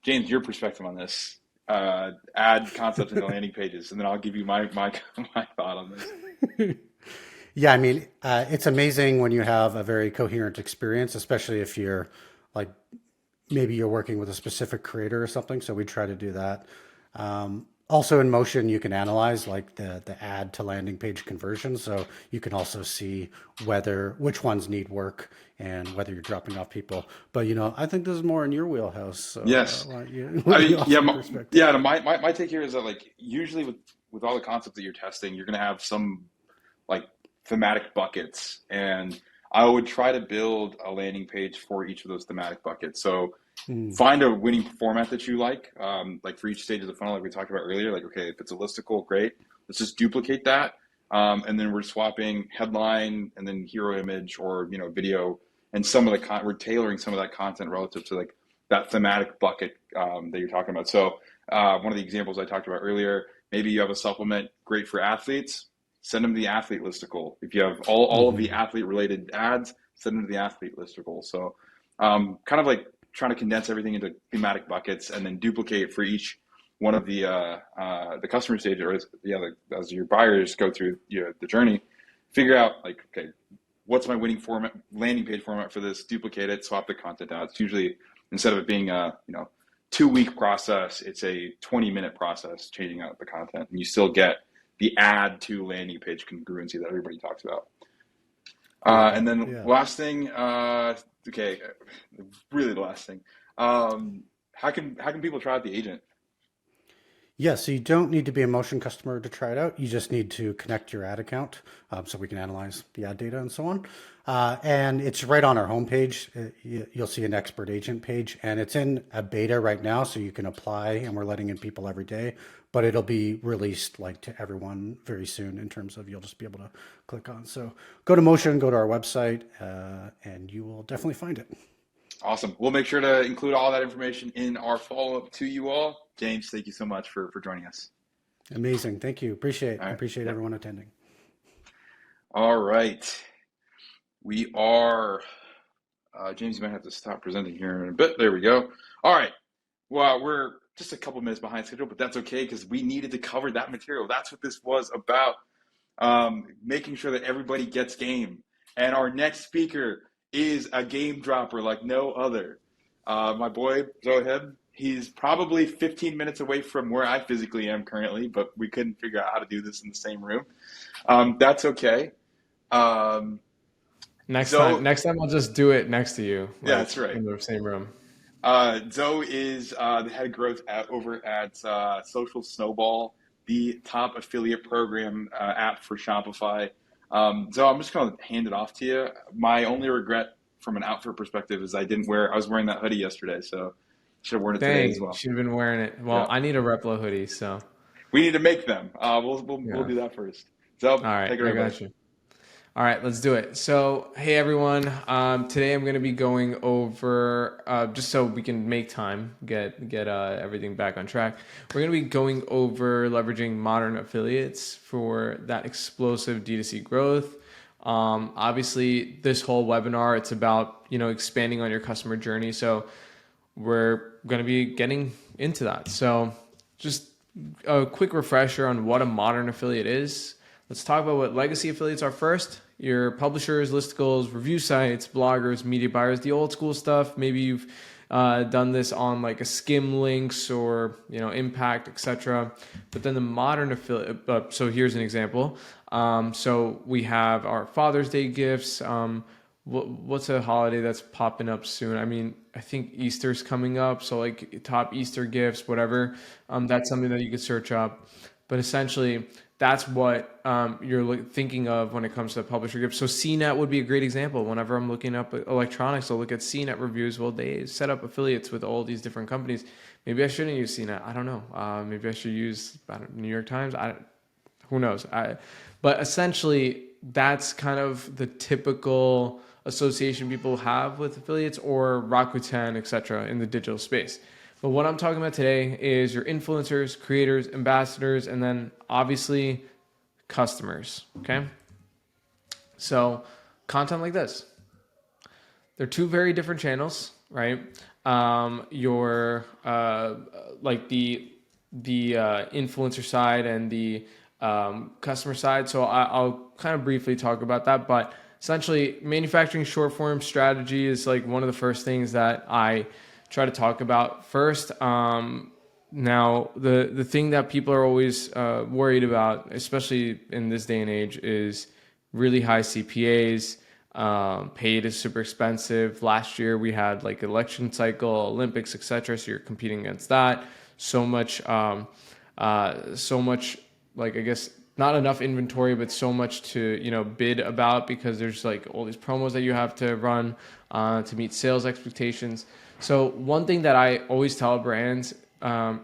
James, your perspective on this, ad concepts into landing pages, and then I'll give you my my thought on this.
Yeah, I mean, it's amazing when you have a very coherent experience, especially if you're like maybe you're working with a specific creator or something. So we try to do that. Also in Motion, you can analyze like the ad to landing page conversion. So you can also see which ones need work and whether you're dropping off people. But I think this is more in your wheelhouse. So
Yes.
why don't you,
I mean,
offer
yeah,
your perspective?
my take here is that like usually with all the concepts that you're testing, you're going to have some like thematic buckets, and I would try to build a landing page for each of those thematic buckets. So find a winning format that you like for each stage of the funnel, like we talked about earlier. Like, okay, if it's a listicle, great. Let's just duplicate that, and then we're swapping headline and then hero image or video, and some of the we're tailoring some of that content relative to like that thematic bucket that you're talking about. So one of the examples I talked about earlier, maybe you have a supplement great for athletes. Send them the athlete listicle. If you have all of the athlete related ads, send them to the athlete listicle. So kind of like trying to condense everything into thematic buckets and then duplicate for each one of the customer stage, or as your buyers go through the journey, figure out like, okay, what's my winning format, landing page format for this, duplicate it, swap the content out. It's usually, instead of it being a 2-week process, it's a 20-minute process changing out the content, and you still get the ad to landing page congruency that everybody talks about. And then last thing, okay, really the last thing. How can people try out the agent?
Yeah, so you don't need to be a Motion customer to try it out. You just need to connect your ad account so we can analyze the ad data and so on. And it's right on our homepage. You'll see an expert agent page, and it's in a beta right now, so you can apply, and we're letting in people every day. But it'll be released like to everyone very soon in terms of you'll just be able to click on. So go to Motion, go to our website, and you will definitely find it.
Awesome. We'll make sure to include all that information in our follow-up to you all. James, thank you so much for joining us.
Amazing. Thank you.
All right.
Appreciate
Yep.
everyone attending.
All right. We are, James, you might have to stop presenting here in a bit. There we go. All right. Well, we're just a couple minutes behind schedule, but that's okay because we needed to cover that material. That's what this was about, making sure that everybody gets game. And our next speaker is a game dropper like no other. My boy, Zohaib, he's probably 15 minutes away from where I physically am currently, but we couldn't figure out how to do this in the same room. That's okay. Um,
Next
Zoe,
time I'll just do it next to you,
yeah,
like
that's right.
in the same room.
Zoe is the head of growth over at Social Snowball, the top affiliate program app for Shopify. Zoe, I'm just going to hand it off to you. My only regret from an outfit perspective is I was wearing that hoodie yesterday, so should have worn it today as
Dang,
well.
should have been wearing it. Well,
Yeah.
I need a Replo hoodie, so
We need to make them. We'll
yeah.
do that first. So,
All right,
take it
I
away.
got you. All right, let's do it. So, hey everyone. Today I'm going to be going over just so we can make time, get everything back on track. We're going to be going over leveraging modern affiliates for that explosive D2C growth. Obviously, this whole webinar it's about expanding on your customer journey. So we're going to be getting into that. So just a quick refresher on what a modern affiliate is. Let's talk about what legacy affiliates are first. Your publishers, listicles, review sites, bloggers, media buyers, the old school stuff. Maybe you've done this on like a Skim Links or Impact, etc. But then the modern affiliate. So here's an example. So we have our Father's Day gifts. What's a holiday that's popping up soon? I mean, I think Easter's coming up, so like top Easter gifts, whatever. That's something that you could search up. But essentially, that's what you're thinking of when it comes to publisher gifts. So CNET would be a great example. Whenever I'm looking up electronics, I'll look at CNET reviews. Well, they set up affiliates with all these different companies. Maybe I shouldn't use CNET. I don't know. Maybe I should use New York Times. Who knows? But essentially, that's kind of the typical association people have with affiliates or Rakuten, etc. in the digital space. But what I'm talking about today is your influencers, creators, ambassadors, and then obviously customers, okay? So content like this. They're two very different channels, right? Your like the influencer side and the customer side. So I'll kind of briefly talk about that, but essentially manufacturing short form strategy is like one of the first things that I try to talk about first. Now, the thing that people are always worried about, especially in this day and age, is really high CPAs. Paid is super expensive. Last year we had like election cycle, Olympics, etc. So you're competing against that. So much, like I guess not enough inventory, but so much to bid about because there's like all these promos that you have to run to meet sales expectations. So one thing that I always tell brands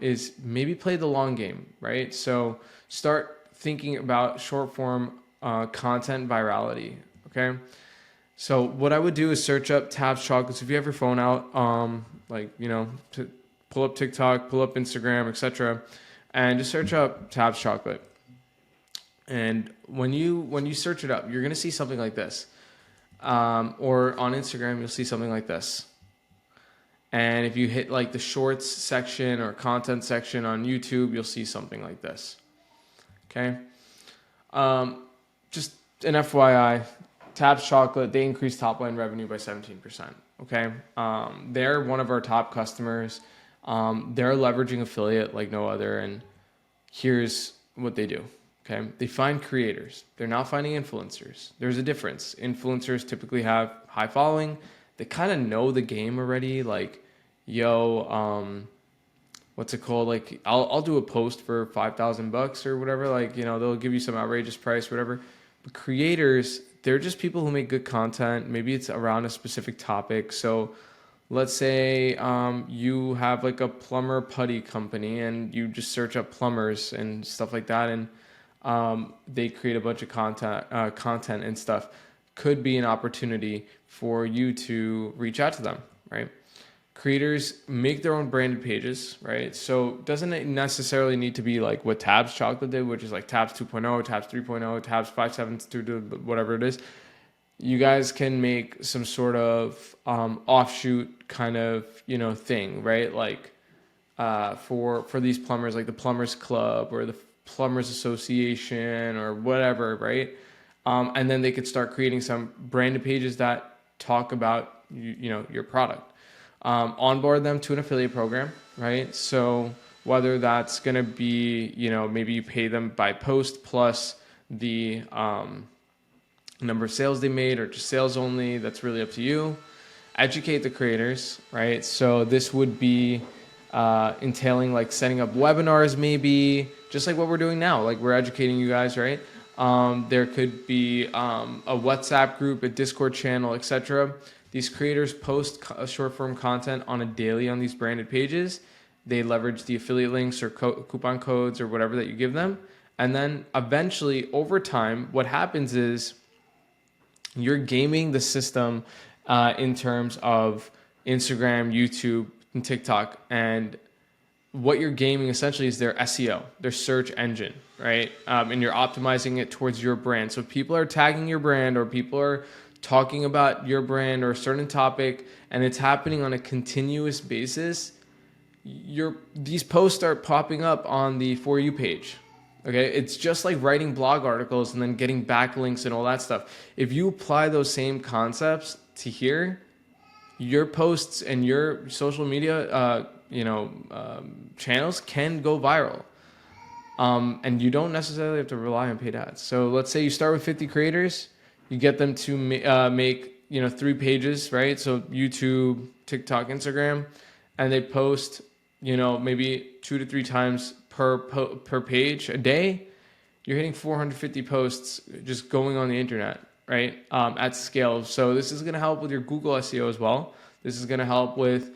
is maybe play the long game, right? So start thinking about short form content virality, okay? So what I would do is search up Tabs Chocolates. If you have your phone out, to pull up TikTok, pull up Instagram, etc., and just search up Tabs Chocolate. And when you search it up, you're gonna see something like this, or on Instagram you'll see something like this. And if you hit like the shorts section or content section on YouTube, you'll see something like this. Okay. Just an FYI, Tabs Chocolate, they increased top line revenue by 17%. Okay. They're one of our top customers. They're leveraging affiliate like no other. And here's what they do. Okay. They find creators. They're not finding influencers. There's a difference. Influencers typically have high following. They kind of know the game already. Like, what's it called? Like I'll do a post for $5,000 or whatever. Like, you know, they'll give you some outrageous price, whatever. But creators, they're just people who make good content. Maybe it's around a specific topic. So let's say you have like a plumber putty company and you just search up plumbers and stuff like that, and they create a bunch of content and stuff. Could be an opportunity for you to reach out to them, right? Creators make their own branded pages, right? So doesn't it necessarily need to be like what Tabs Chocolate did, which is like Tabs 2.0, Tabs 3.0, Tabs 5.7, whatever it is. You guys can make some sort of offshoot kind of, you know, thing, right? Like for these plumbers, like the Plumbers Club or the Plumbers Association or whatever, right? And then they could start creating some branded pages that talk about you know, your product. Onboard them to an affiliate program, right? So whether that's going to be, you know, maybe you pay them by post plus the number of sales they made, or just sales only, that's really up to you. Educate the creators, right? So this would be entailing like setting up webinars, maybe just like what we're doing now, like we're educating you guys, right? There could be a WhatsApp group, a Discord channel, etc. These creators post short form content on a daily on these branded pages. They leverage the affiliate links or coupon codes or whatever that you give them. And then eventually over time, what happens is you're gaming the system in terms of Instagram, YouTube, and TikTok. And what you're gaming essentially is their SEO, their search engine, right? And you're optimizing it towards your brand. So if people are tagging your brand or people are talking about your brand or a certain topic, and it's happening on a continuous basis, these posts start popping up on the For You page. Okay, it's just like writing blog articles and then getting backlinks and all that stuff. If you apply those same concepts to here, your posts and your social media, channels can go viral. And you don't necessarily have to rely on paid ads. So let's say you start with 50 creators. You get them to make 3 pages, right? So YouTube, TikTok, Instagram, and they post, maybe 2 to 3 times per page a day. You're hitting 450 posts just going on the internet, right? At scale. So this is going to help with your Google SEO as well. This is going to help with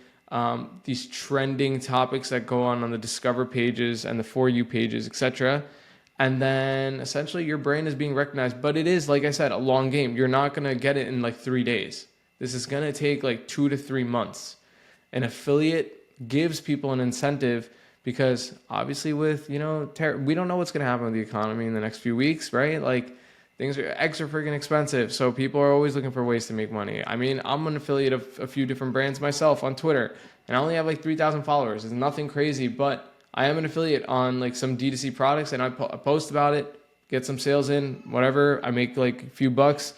these trending topics that go on the Discover pages and the For You pages, etc. And then essentially your brand is being recognized. But it is, like I said, a long game. You're not going to get it in like 3 days. This is going to take like 2 to 3 months. An affiliate gives people an incentive because obviously with, we don't know what's going to happen with the economy in the next few weeks, right? Like eggs are freaking expensive. So people are always looking for ways to make money. I mean, I'm an affiliate of a few different brands myself on Twitter, and I only have like 3,000 followers. It's nothing crazy, but I am an affiliate on like some D2C products, and I post about it, get some sales in, whatever. I make like a few bucks.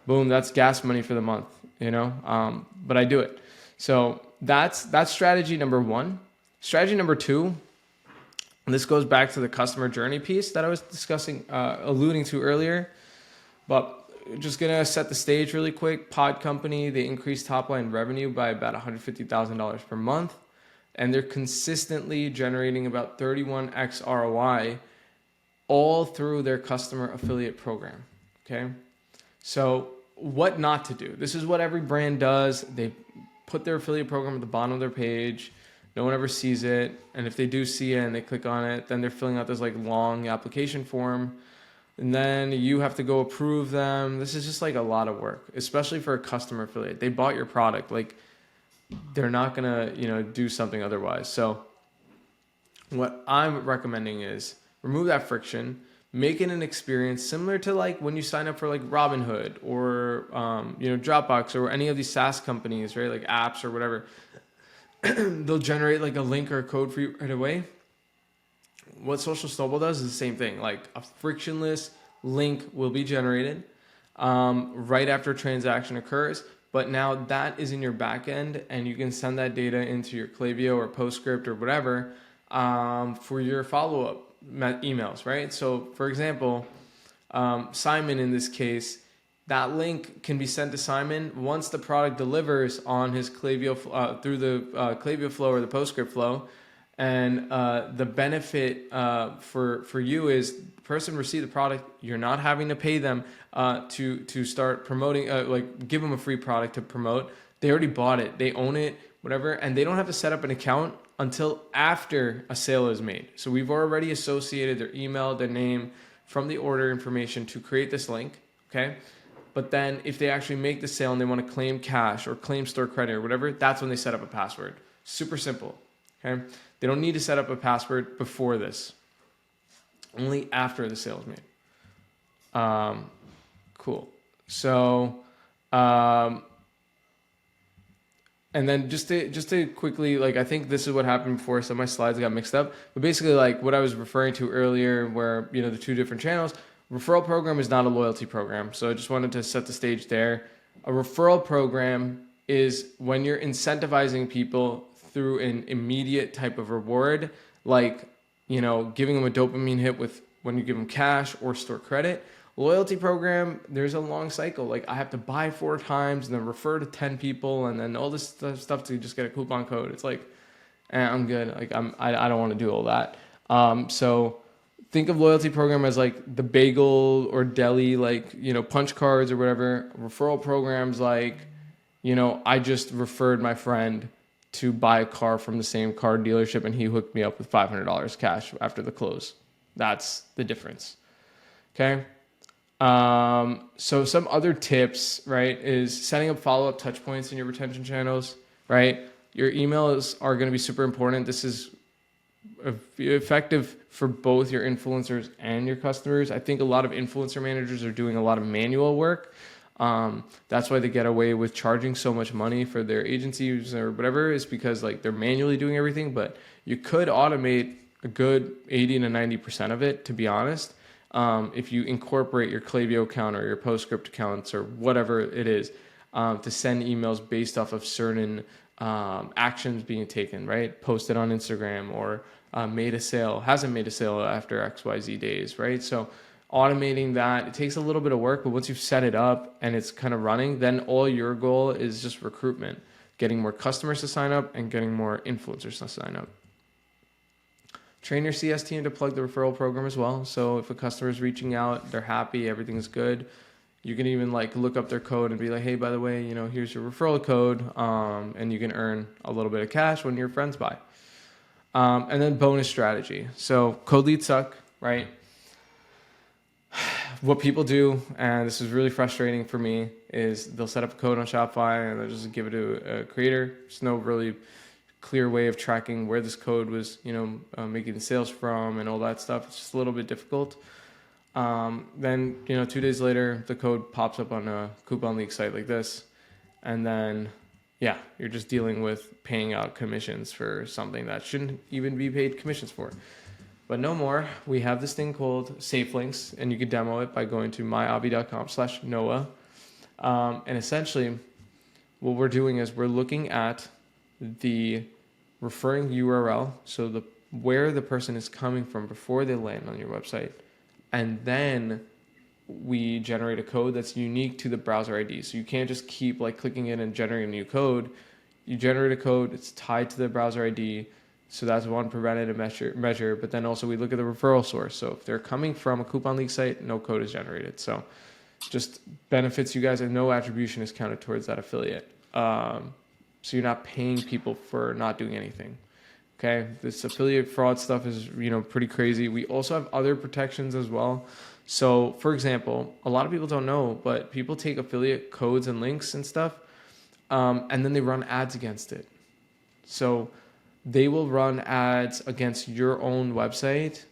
Boom, that's gas money for the month, but I do it. So that's strategy number 1. Strategy number 2, and this goes back to the customer journey piece that I was alluding to earlier, but just going to set the stage really quick. Pod company, they increased top line revenue by about $150,000 per month. And they're consistently generating about 31x ROI all through their customer affiliate program. Okay. So what not to do? This is what every brand does. They put their affiliate program at the bottom of their page. No one ever sees it. And if they do see it and they click on it, then they're filling out this like long application form. And then you have to go approve them. This is just like a lot of work, especially for a customer affiliate. They bought your product. Like, they're not going to, do something otherwise. So what I'm recommending is remove that friction, make it an experience similar to like when you sign up for like Robinhood or, Dropbox or any of these SaaS companies, right? Like apps or whatever. They'll generate like a link or a code for you right away. What Social Snowball does is the same thing. Like a frictionless link will be generated right after a transaction occurs. But now that is in your back end, and you can send that data into your Klaviyo or PostScript or whatever for your follow-up emails, right? So, for example, Simon in this case, that link can be sent to Simon once the product delivers on his Klaviyo through the Klaviyo flow or the PostScript flow, And the benefit for you is the person received the product. You're not having to pay them to start promoting, like give them a free product to promote. They already bought it. They own it, whatever. And they don't have to set up an account until after a sale is made. So we've already associated their email, their name from the order information to create this link. Okay. But then if they actually make the sale and they want to claim cash or claim store credit or whatever, that's when they set up a password. Super simple. Okay. They don't need to set up a password before this. Only after the sale is made. Cool. So, and then just to quickly, like, I think this is what happened before. Some of my slides got mixed up, but basically like what I was referring to earlier where, you know, the two different channels, referral program is not a loyalty program. So I just wanted to set the stage there. A referral program is when you're incentivizing people through an immediate type of reward, like, you know, giving them a dopamine hit with when you give them cash or store credit. Loyalty program, there's a long cycle. Like I have to buy 4 times and then refer to 10 people and then all this stuff to just get a coupon code. It's like, I'm good. Like I don't want to do all that. So think of loyalty program as like the bagel or deli, like, you know, punch cards or whatever. Referral programs like, you know, I just referred my friend to buy a car from the same car dealership and he hooked me up with $500 cash after the close. That's the difference. Okay. So some other tips, right, is setting up follow-up touch points in your retention channels, right? Your emails are going to be super important. This is effective for both your influencers and your customers. I think a lot of influencer managers are doing a lot of manual work. That's why they get away with charging so much money for their agencies or whatever, is because like they're manually doing everything, but you could automate a good 80 to 90% of it, to be honest. If you incorporate your Klaviyo account or your PostScript accounts or whatever it is, to send emails based off of certain actions being taken, right? Posted on Instagram or made a sale, hasn't made a sale after XYZ days, right? So automating that, it takes a little bit of work, but once you've set it up and it's kind of running, then all your goal is just recruitment, getting more customers to sign up and getting more influencers to sign up. Train your CS team to plug the referral program as well. So if a customer is reaching out, they're happy, everything's good, you can even like look up their code and be like, hey, by the way, you know, here's your referral code, and you can earn a little bit of cash when your friends buy. And then bonus strategy. So code leads suck, right? What people do, and this is really frustrating for me, is they'll set up a code on Shopify and they'll just give it to a creator. There's no really clear way of tracking where this code was, you know, making the sales from and all that stuff. It's just a little bit difficult. Then, you know, 2 days later, the code pops up on a coupon leak site like this. And then, yeah, you're just dealing with paying out commissions for something that shouldn't even be paid commissions for. But no more. We have this thing called Safe Links, and you can demo it by going to myavi.com/Noah. And essentially, what we're doing is we're looking at the referring URL, so where the person is coming from before they land on your website, and then we generate a code that's unique to the browser ID. So you can't just keep like clicking in and generating a new code. You generate a code, it's tied to the browser ID. So that's one preventative measure. But then also we look at the referral source. So if they're coming from a coupon leak site, no code is generated. So just benefits you guys, and no attribution is counted towards that affiliate. So you're not paying people for not doing anything. Okay, this affiliate fraud stuff is, you know, pretty crazy. We also have other protections as well. So for example, a lot of people don't know, but people take affiliate codes and links and stuff, and then they run ads against it. So they will run ads against your own website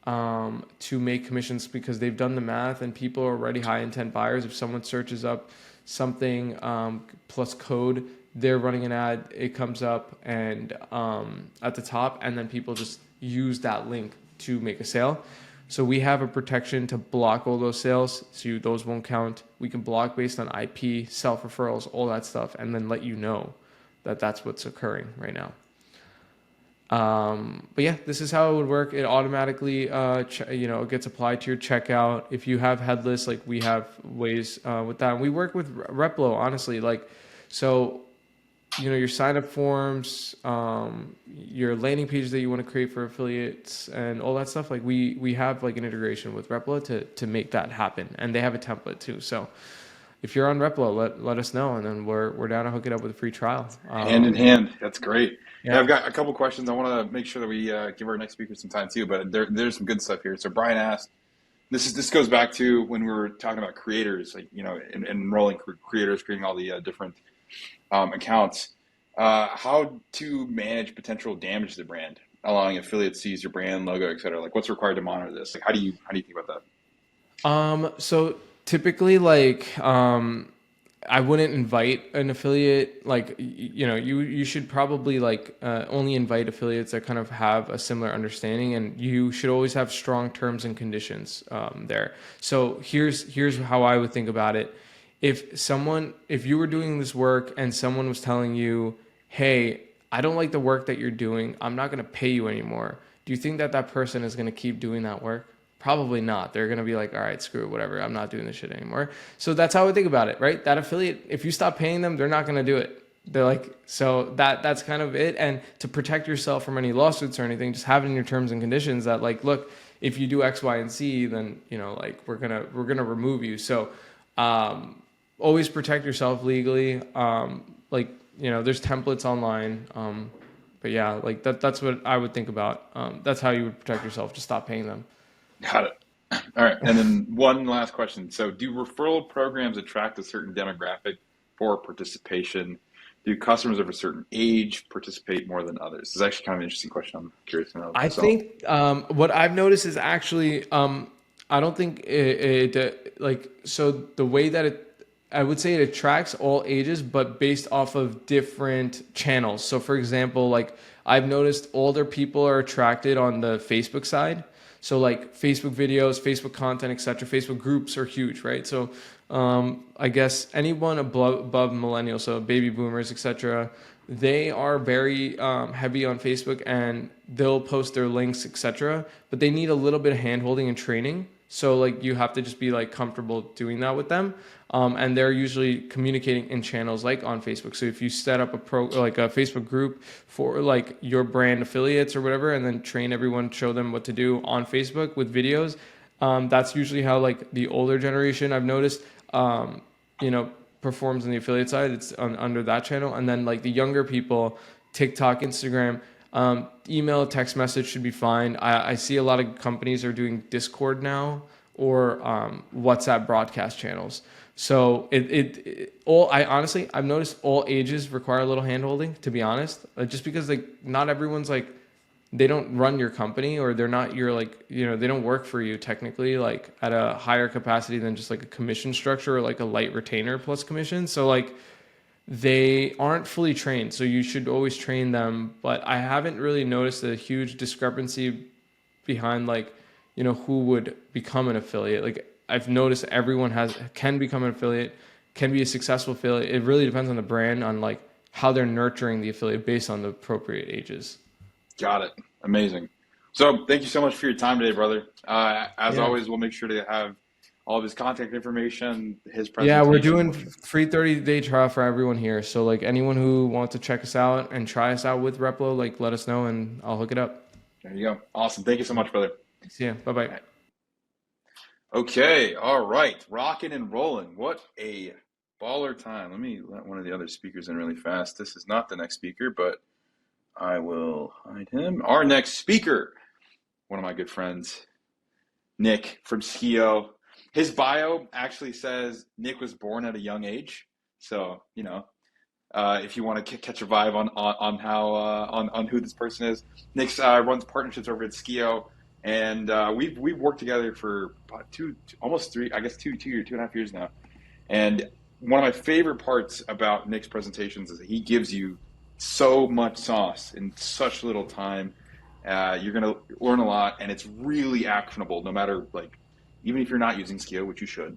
to make commissions, because they've done the math and people are already high intent buyers. If someone searches up something plus code, they're running an ad, it comes up and at the top, and then people just use that link to make a sale. So we have a protection to block all those sales, so those won't count. We can block based on IP, self-referrals, all that stuff, and then let you know that that's what's occurring right now. But yeah, this is how it would work. It automatically, it gets applied to your checkout. If you have headless, like we have ways with that. And we work with Replo, honestly. Like, so your sign up forms, your landing page that you want to create for affiliates and all that stuff. Like we have like an integration with Replo to make that happen, and they have a template too. So if you're on Replo, let us know, and then we're down to hook it up with a free trial.
Hand in hand. That's great.
Yeah.
Yeah, I've got a couple questions. I want to make sure that we give our next speaker some time too, but there's some good stuff here. So Brian asked, this goes back to when we were talking about creators, like, and enrolling creators, creating all the different accounts. How to manage potential damage to the brand, allowing affiliates to use your brand, logo, et cetera. Like, what's required to monitor this? Like, how do you think about that?
So typically, like, I wouldn't invite an affiliate. Like, you should probably like only invite affiliates that kind of have a similar understanding, and you should always have strong terms and conditions there. So here's how I would think about it. If you were doing this work and someone was telling you, hey, I don't like the work that you're doing, I'm not going to pay you anymore, do you think that person is going to keep doing that work? Probably not. They're going to be like, all right, screw it, whatever. I'm not doing this shit anymore. So that's how I think about it, right? That affiliate, if you stop paying them, they're not going to do it. They're like, so that's kind of it. And to protect yourself from any lawsuits or anything, just have it in your terms and conditions that like, look, if you do X, Y, and Z, then, like we're going to remove you. So, always protect yourself legally. There's templates online. But yeah, like that's what I would think about. That's how you would protect yourself. Just stop paying them.
Got it. All right. And then one last question. So do referral programs attract a certain demographic for participation? Do customers of a certain age participate more than others? This is actually kind of an interesting question. I'm curious to know.
I think what I've noticed is actually, I don't think so the way that I would say it attracts all ages, but based off of different channels. So for example, like I've noticed older people are attracted on the Facebook side. So like Facebook videos, Facebook content, etc. Facebook groups are huge, right? So I guess anyone above millennials, so baby boomers, etc., they are very heavy on Facebook, and they'll post their links, etc. But they need a little bit of handholding and training. So like you have to just be like comfortable doing that with them. And they're usually communicating in channels like on Facebook. So if you set up a Facebook group for like your brand affiliates or whatever, and then train everyone, show them what to do on Facebook with videos, that's usually how like the older generation I've noticed, performs on the affiliate side. It's under that channel. And then like the younger people, TikTok, Instagram, email, text message should be fine. I see a lot of companies are doing Discord now or WhatsApp broadcast channels. So I've noticed all ages require a little handholding, to be honest, just because like not everyone's like, they don't run your company, or they're not your like, they don't work for you technically like at a higher capacity than just like a commission structure or like a light retainer plus commission. So like they aren't fully trained. So you should always train them. But I haven't really noticed a huge discrepancy behind like, who would become an affiliate. Like I've noticed everyone can become an affiliate, can be a successful affiliate. It really depends on the brand, on like how they're nurturing the affiliate based on the appropriate ages.
Got it. Amazing. So thank you so much for your time today, brother. As always, we'll make sure to have all of his contact information, his presentation.
Yeah, we're doing free 30-day trial for everyone here. So like anyone who wants to check us out and try us out with Replo, like let us know and I'll hook it up.
There you go. Awesome. Thank you so much, brother.
See ya. Bye-bye.
Okay. All right. Rocking and rolling. What a baller time. Let me let one of the other speakers in really fast. This is not the next speaker, but I will hide him. Our next speaker, one of my good friends, Nick from Skio. His bio actually says Nick was born at a young age. So, if you want to catch a vibe on how on who this person is, Nick runs partnerships over at Skio, and we've worked together for about almost 2.5 years now. And one of my favorite parts about Nick's presentations is that he gives you so much sauce in such little time. You're going to learn a lot, and it's really actionable. No matter like, even if you're not using Skio, which you should,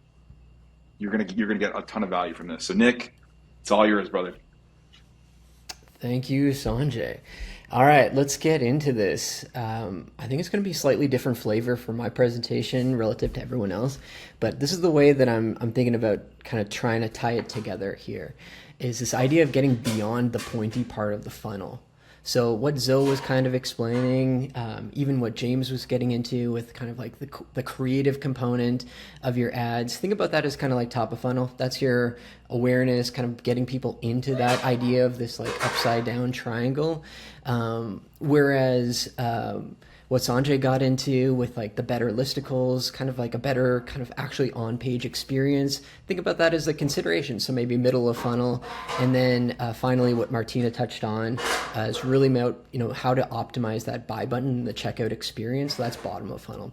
you're gonna get a ton of value from this. So Nick, it's all yours, brother.
Thank you, Sanjay. All right, let's get into this. I think it's going to be a slightly different flavor for my presentation relative to everyone else, but this is the way that I'm thinking about kind of trying to tie it together here, is this idea of getting beyond the pointy part of the funnel. So what Zoe was kind of explaining, even what James was getting into with kind of like the creative component of your ads, think about that as kind of like top of funnel. That's your awareness, kind of getting people into that idea of this like upside down triangle. Whereas what Sanjay got into with like the better listicles, kind of like a better kind of actually on-page experience. Think about that as a consideration. So maybe middle of funnel. And then finally what Martina touched on is really about, how to optimize that buy button in the checkout experience. So that's bottom of funnel.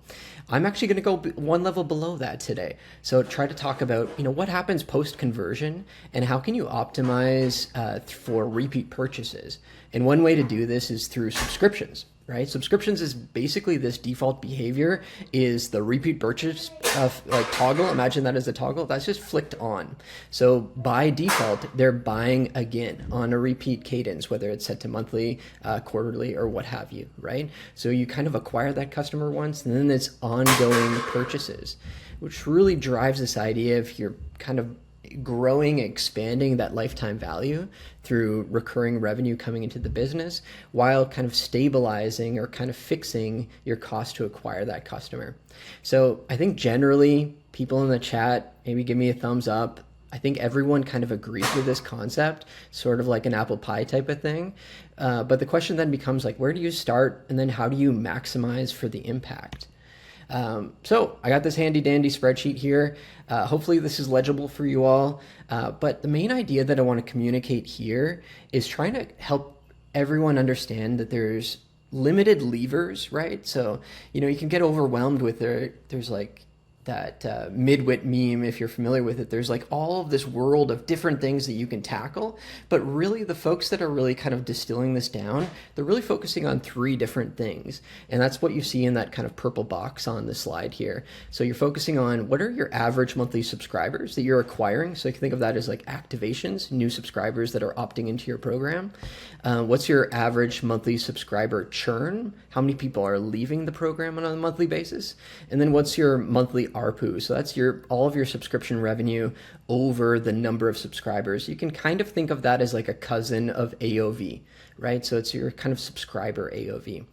I'm actually going to go one level below that today. So try to talk about, what happens post-conversion and how can you optimize for repeat purchases. And one way to do this is through subscriptions. Right? Subscriptions is basically this default behavior is the repeat purchase of like toggle. Imagine that as a toggle that's just flicked on. So by default, they're buying again on a repeat cadence, whether it's set to monthly, quarterly, or what have you, right? So you kind of acquire that customer once, and then it's ongoing purchases, which really drives this idea of you're kind of growing, expanding that lifetime value through recurring revenue coming into the business while kind of stabilizing or kind of fixing your cost to acquire that customer. So I think generally people in the chat, maybe give me a thumbs up. I think everyone kind of agrees with this concept, sort of like an apple pie type of thing. But the question then becomes like, where do you start? And then how do you maximize for the impact? So I got this handy dandy spreadsheet here. Hopefully this is legible for you all. But the main idea that I want to communicate here is trying to help everyone understand that there's limited levers, right? So, you can get overwhelmed with there's like that midwit meme, if you're familiar with it. There's like all of this world of different things that you can tackle, but really the folks that are really kind of distilling this down, they're really focusing on 3 different things. And that's what you see in that kind of purple box on the slide here. So you're focusing on what are your average monthly subscribers that you're acquiring. So you can think of that as like activations, new subscribers that are opting into your program. What's your average monthly subscriber churn? How many people are leaving the program on a monthly basis? And then what's your monthly ARPU? So that's all of your subscription revenue over the number of subscribers. You can kind of think of that as like a cousin of AOV, right? So it's your kind of subscriber AOV.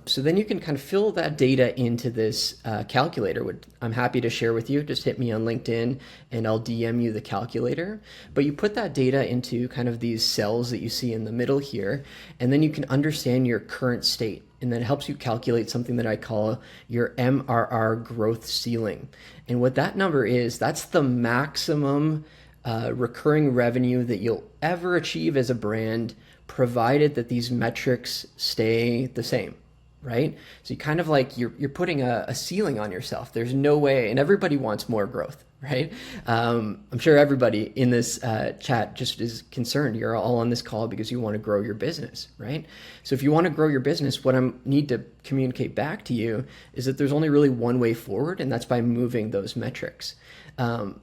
So then you can kind of fill that data into this calculator, which I'm happy to share with you. Just hit me on LinkedIn and I'll DM you the calculator. But you put that data into kind of these cells that you see in the middle here, and then you can understand your current state. And that helps you calculate something that I call your MRR growth ceiling. And what that number is, that's the maximum recurring revenue that you'll ever achieve as a brand, provided that these metrics stay the same, right? So you kind of like, you're putting a ceiling on yourself. There's no way, and everybody wants more growth, right? I'm sure everybody in this chat just is concerned. You're all on this call because you want to grow your business, right? So if you want to grow your business, what I need to communicate back to you is that there's only really one way forward, and that's by moving those metrics.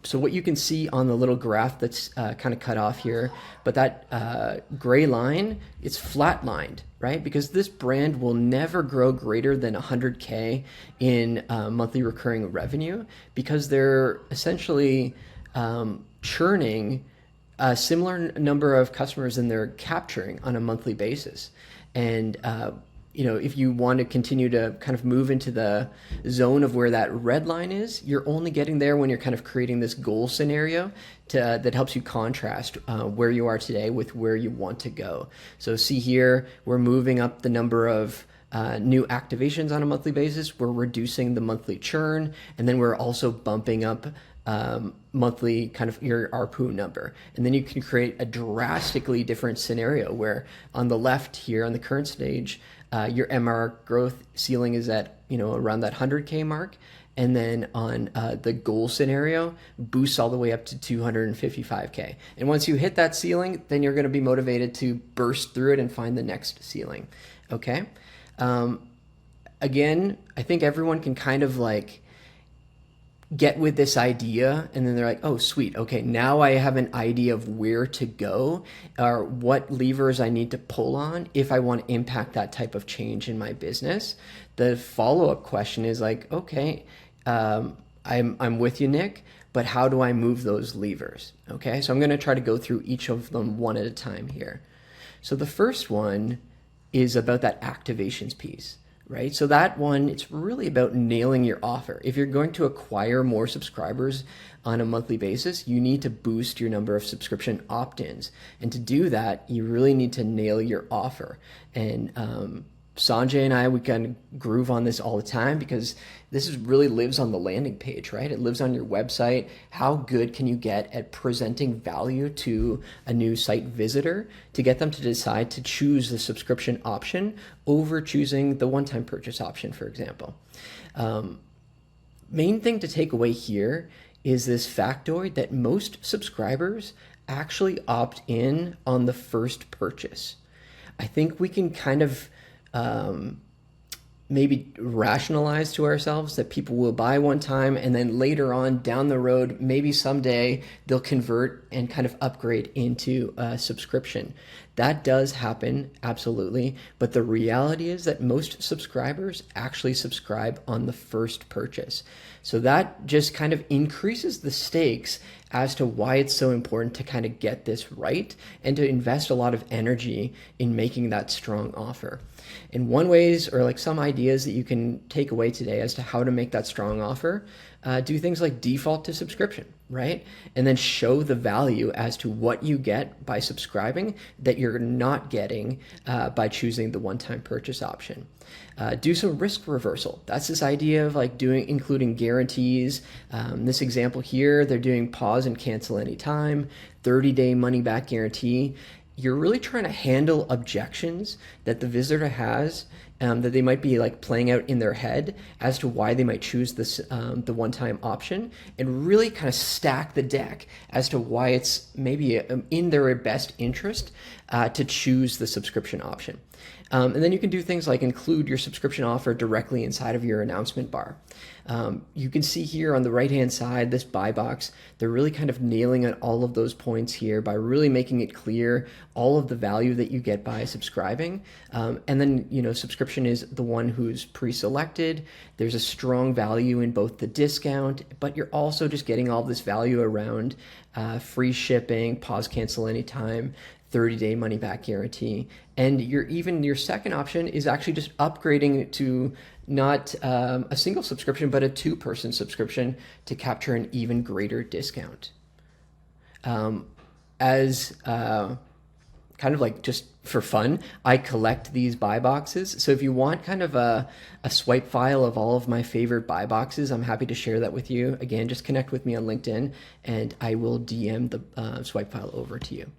So what you can see on the little graph that's kind of cut off here, but that gray line, it's flatlined, right? Because this brand will never grow greater than 100K in monthly recurring revenue because they're essentially churning a similar number of customers than they're capturing on a monthly basis. And if you want to continue to kind of move into the zone of where that red line is, you're only getting there when you're kind of creating this goal scenario that helps you contrast where you are today with where you want to go. So see here, we're moving up the number of new activations on a monthly basis. We're reducing the monthly churn, and then we're also bumping up monthly kind of your ARPU number. And then you can create a drastically different scenario where on the left here on the current stage, your MR growth ceiling is at, around that 100K mark. And then on the goal scenario, boosts all the way up to 255K. And once you hit that ceiling, then you're going to be motivated to burst through it and find the next ceiling. Okay. Again, I think everyone can kind of like get with this idea, and then they're like, oh, sweet, okay, now I have an idea of where to go or what levers I need to pull on if I want to impact that type of change in my business. The follow-up question is like, okay, I'm with you, Nick, but how do I move those levers? Okay, so I'm going to try to go through each of them one at a time here. So the first one is about that activations piece, right? So that one, it's really about nailing your offer. If you're going to acquire more subscribers on a monthly basis, you need to boost your number of subscription opt-ins. And to do that, you really need to nail your offer. And Sanjay and I, we kind of groove on this all the time because this really lives on the landing page, right? It lives on your website. How good can you get at presenting value to a new site visitor to get them to decide to choose the subscription option over choosing the one-time purchase option, for example? Main thing to take away here is this factoid that most subscribers actually opt in on the first purchase. I think we can kind of maybe rationalize to ourselves that people will buy one time and then later on down the road, maybe someday they'll convert and kind of upgrade into a subscription. That does happen, absolutely. But the reality is that most subscribers actually subscribe on the first purchase. So that just kind of increases the stakes as to why it's so important to kind of get this right and to invest a lot of energy in making that strong offer. And one ways, or like some ideas that you can take away today as to how to make that strong offer, do things like default to subscription, right? And then show the value as to what you get by subscribing that you're not getting by choosing the one-time purchase option. Do some risk reversal. That's this idea of like including guarantees. This example here, they're doing pause and cancel anytime, 30-day money back guarantee. You're really trying to handle objections that the visitor has that they might be like playing out in their head as to why they might choose this the one-time option, and really kind of stack the deck as to why it's maybe in their best interest to choose the subscription option. And then you can do things like include your subscription offer directly inside of your announcement bar. You can see here on the right-hand side, this buy box, they're really kind of nailing on all of those points here by really making it clear all of the value that you get by subscribing. And then, subscription is the one who's pre-selected. There's a strong value in both the discount, but you're also just getting all this value around free shipping, pause, cancel anytime, 30-day money back guarantee. And your second option is actually just upgrading to not a single subscription, but a two-person subscription to capture an even greater discount. As kind of like just for fun, I collect these buy boxes. So if you want kind of a swipe file of all of my favorite buy boxes, I'm happy to share that with you. Again, just connect with me on LinkedIn and I will DM the swipe file over to you.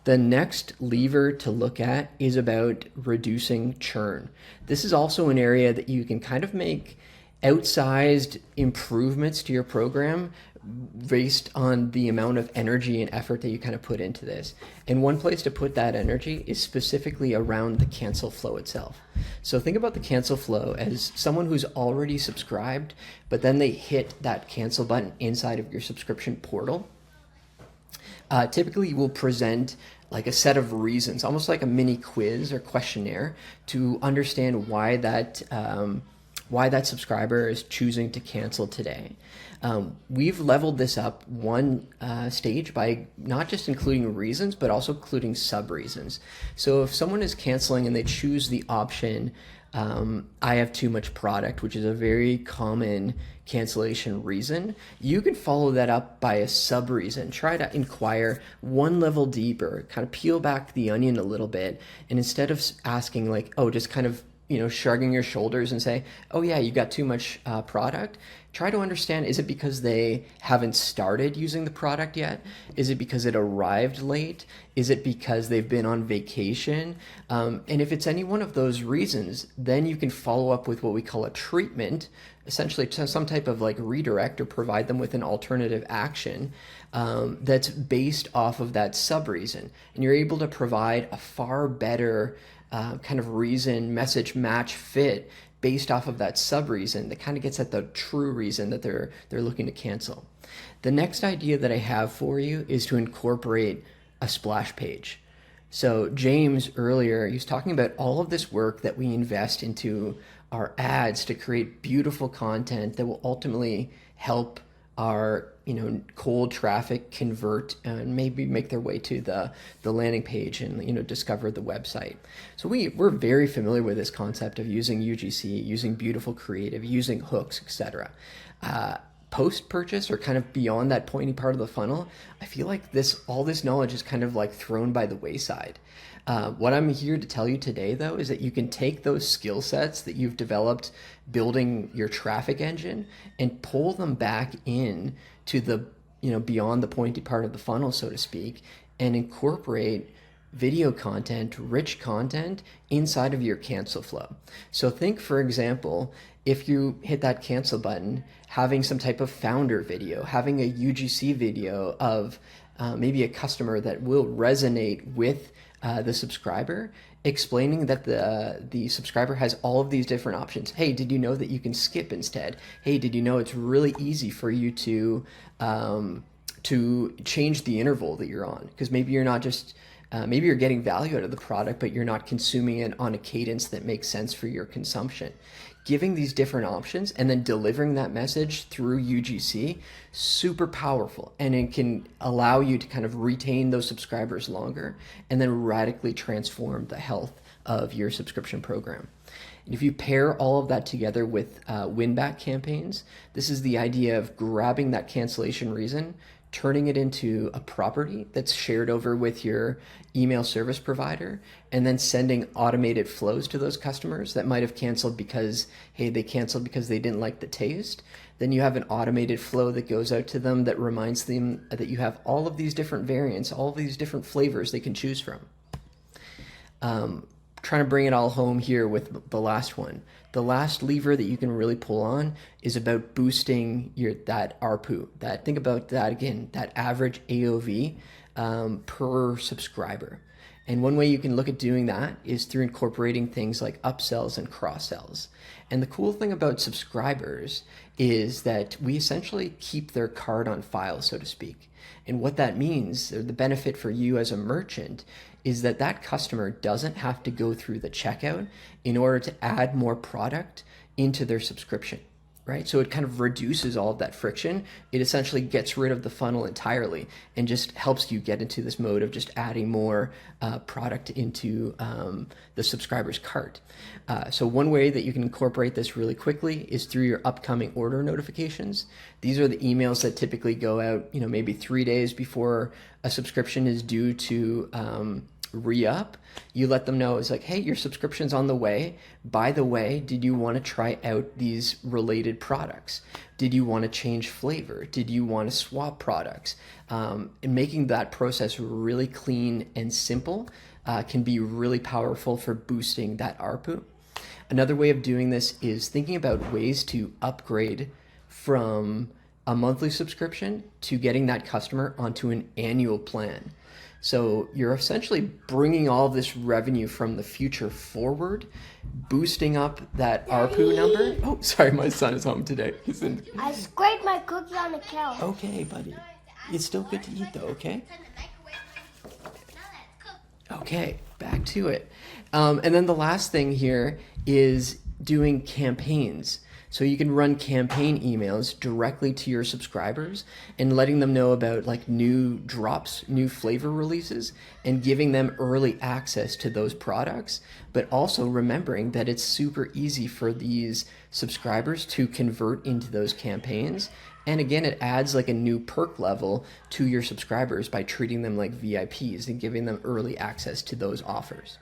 The next lever to look at is about reducing churn. This is also an area that you can kind of make outsized improvements to your program based on the amount of energy and effort that you kind of put into this. And one place to put that energy is specifically around the cancel flow itself. So think about the cancel flow as someone who's already subscribed, but then they hit that cancel button inside of your subscription portal. Typically, you will present like a set of reasons, almost like a mini quiz or questionnaire to understand why that subscriber is choosing to cancel today. We've leveled this up one stage by not just including reasons, but also including sub-reasons. So if someone is canceling and they choose the option, I have too much product, which is a very common cancellation reason, you can follow that up by a sub reason. Try to inquire one level deeper, kind of peel back the onion a little bit, and instead of asking like, oh, just kind of shrugging your shoulders and say, oh yeah, you got too much product, try to understand, is it because they haven't started using the product yet? Is it because it arrived late? Is it because they've been on vacation? And if it's any one of those reasons, then you can follow up with what we call a treatment, essentially some type of like redirect or provide them with an alternative action that's based off of that sub-reason. And you're able to provide a far better kind of reason, message match fit based off of that sub reason that kind of gets at the true reason that they're looking to cancel. The next idea that I have for you is to incorporate a splash page. So James earlier, he was talking about all of this work that we invest into our ads to create beautiful content that will ultimately help our cold traffic convert and maybe make their way to the landing page and discover the website. So we're very familiar with this concept of using UGC, using beautiful creative, using hooks, etc. Post-purchase or kind of beyond that pointy part of the funnel, I feel like all this knowledge is kind of like thrown by the wayside. What I'm here to tell you today, though, is that you can take those skill sets that you've developed building your traffic engine and pull them back in to the, beyond the pointy part of the funnel, so to speak, and incorporate video content, rich content inside of your cancel flow. So think, for example, if you hit that cancel button, having some type of founder video, having a UGC video of maybe a customer that will resonate with the subscriber, explaining that the subscriber has all of these different options. Hey, did you know that you can skip instead? Hey, did you know it's really easy for you to change the interval that you're on? Because maybe you're not just maybe you're getting value out of the product, but you're not consuming it on a cadence that makes sense for your consumption. Giving these different options and then delivering that message through UGC, super powerful. And it can allow you to kind of retain those subscribers longer and then radically transform the health of your subscription program. And if you pair all of that together with win-back campaigns, this is the idea of grabbing that cancellation reason, turning it into a property that's shared over with your email service provider, and then sending automated flows to those customers that might have canceled because, hey, they canceled because they didn't like the taste. Then you have an automated flow that goes out to them that reminds them that you have all of these different variants, all of these different flavors they can choose from. Trying to bring it all home here with the last one. The last lever that you can really pull on is about boosting that ARPU. Think about that again, that average AOV per subscriber. And one way you can look at doing that is through incorporating things like upsells and cross-sells. And the cool thing about subscribers is that we essentially keep their card on file, so to speak. And what that means, or the benefit for you as a merchant, is that customer doesn't have to go through the checkout in order to add more product into their subscription, right? So it kind of reduces all of that friction. It essentially gets rid of the funnel entirely and just helps you get into this mode of just adding more product into the subscriber's cart. So one way that you can incorporate this really quickly is through your upcoming order notifications. These are the emails that typically go out, maybe 3 days before a subscription is due to re-up. You let them know, it's like, hey, your subscription's on the way. By the way, did you want to try out these related products? Did you want to change flavor? Did you want to swap products? And making that process really clean and simple can be really powerful for boosting that ARPU. Another way of doing this is thinking about ways to upgrade from a monthly subscription to getting that customer onto an annual plan. So you're essentially bringing all this revenue from the future forward, boosting up that ARPU number. Oh, sorry, my son is home today.
I scraped my cookie on the couch.
Okay, buddy. It's still good to eat though, okay? Okay, back to it. And then the last thing here is doing campaigns. So you can run campaign emails directly to your subscribers and letting them know about like new drops, new flavor releases, and giving them early access to those products, but also remembering that it's super easy for these subscribers to convert into those campaigns. And again, it adds like a new perk level to your subscribers by treating them like VIPs and giving them early access to those offers.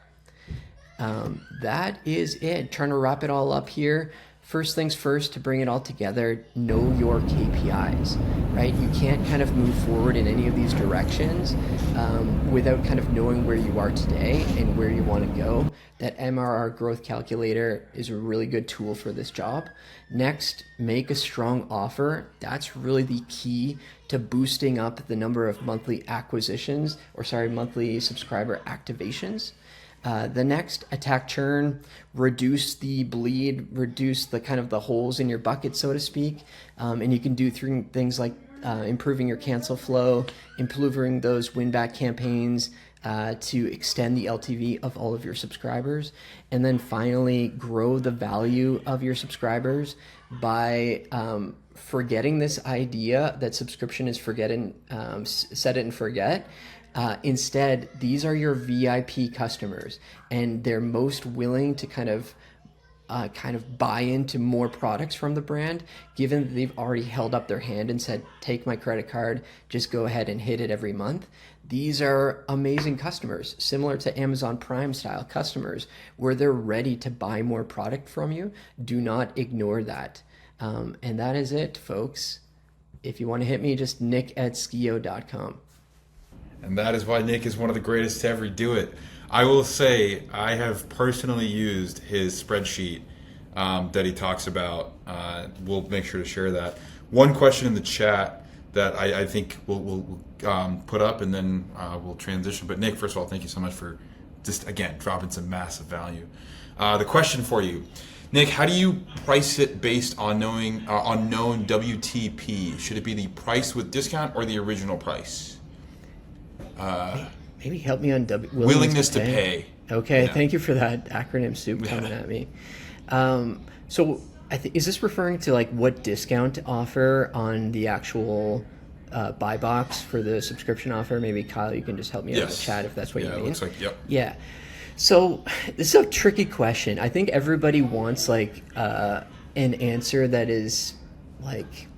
That is it. Trying to wrap it all up here. First things first, to bring it all together, know your KPIs, right? You can't kind of move forward in any of these directions without kind of knowing where you are today and where you want to go. That MRR growth calculator is a really good tool for this job. Next, make a strong offer. That's really the key to boosting up the number of monthly subscriber activations. The next, attack churn, reduce the bleed, reduce the kind of the holes in your bucket, so to speak. And you can do things like improving your cancel flow, improving those win-back campaigns to extend the LTV of all of your subscribers. And then finally, grow the value of your subscribers by forgetting this idea that subscription is set it and forget. Instead, these are your VIP customers, and they're most willing to kind of buy into more products from the brand, given that they've already held up their hand and said, take my credit card, just go ahead and hit it every month. These are amazing customers, similar to Amazon Prime style customers, where they're ready to buy more product from you. Do not ignore that. And that is it, folks. If you want to hit me, just nick@skio.com.
And that is why Nick is one of the greatest to ever do it. I will say I have personally used his spreadsheet that he talks about. We'll make sure to share that. One question in the chat that I think we'll put up, and then we'll transition. But Nick, first of all, thank you so much for just, again, dropping some massive value. The question for you, Nick, how do you price it based on known WTP? Should it be the price with discount or the original price?
Maybe help me on
willingness to pay.
Okay,
Yeah.
Thank you for that acronym soup coming at me. So is this referring to like what discount to offer on the actual buy box for the subscription offer? Maybe Kyle, you can just help me out in the chat if that's what you mean.
Looks like, yep.
Yeah. So this is a tricky question. I think everybody wants like an answer that is like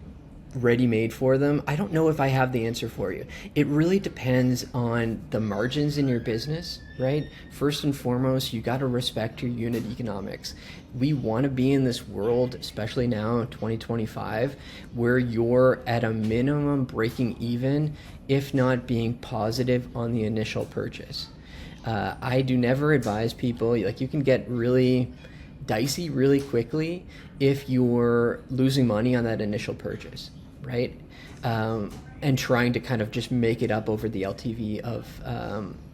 ready-made for them. I don't know if I have the answer for you. It really depends on the margins in your business, right? First and foremost, you got to respect your unit economics. We want to be in this world, especially now, 2025, where you're at a minimum breaking even, if not being positive on the initial purchase. I do never advise people, like you can get really dicey really quickly if you're losing money on that initial purchase, right? And trying to kind of just make it up over the LTV of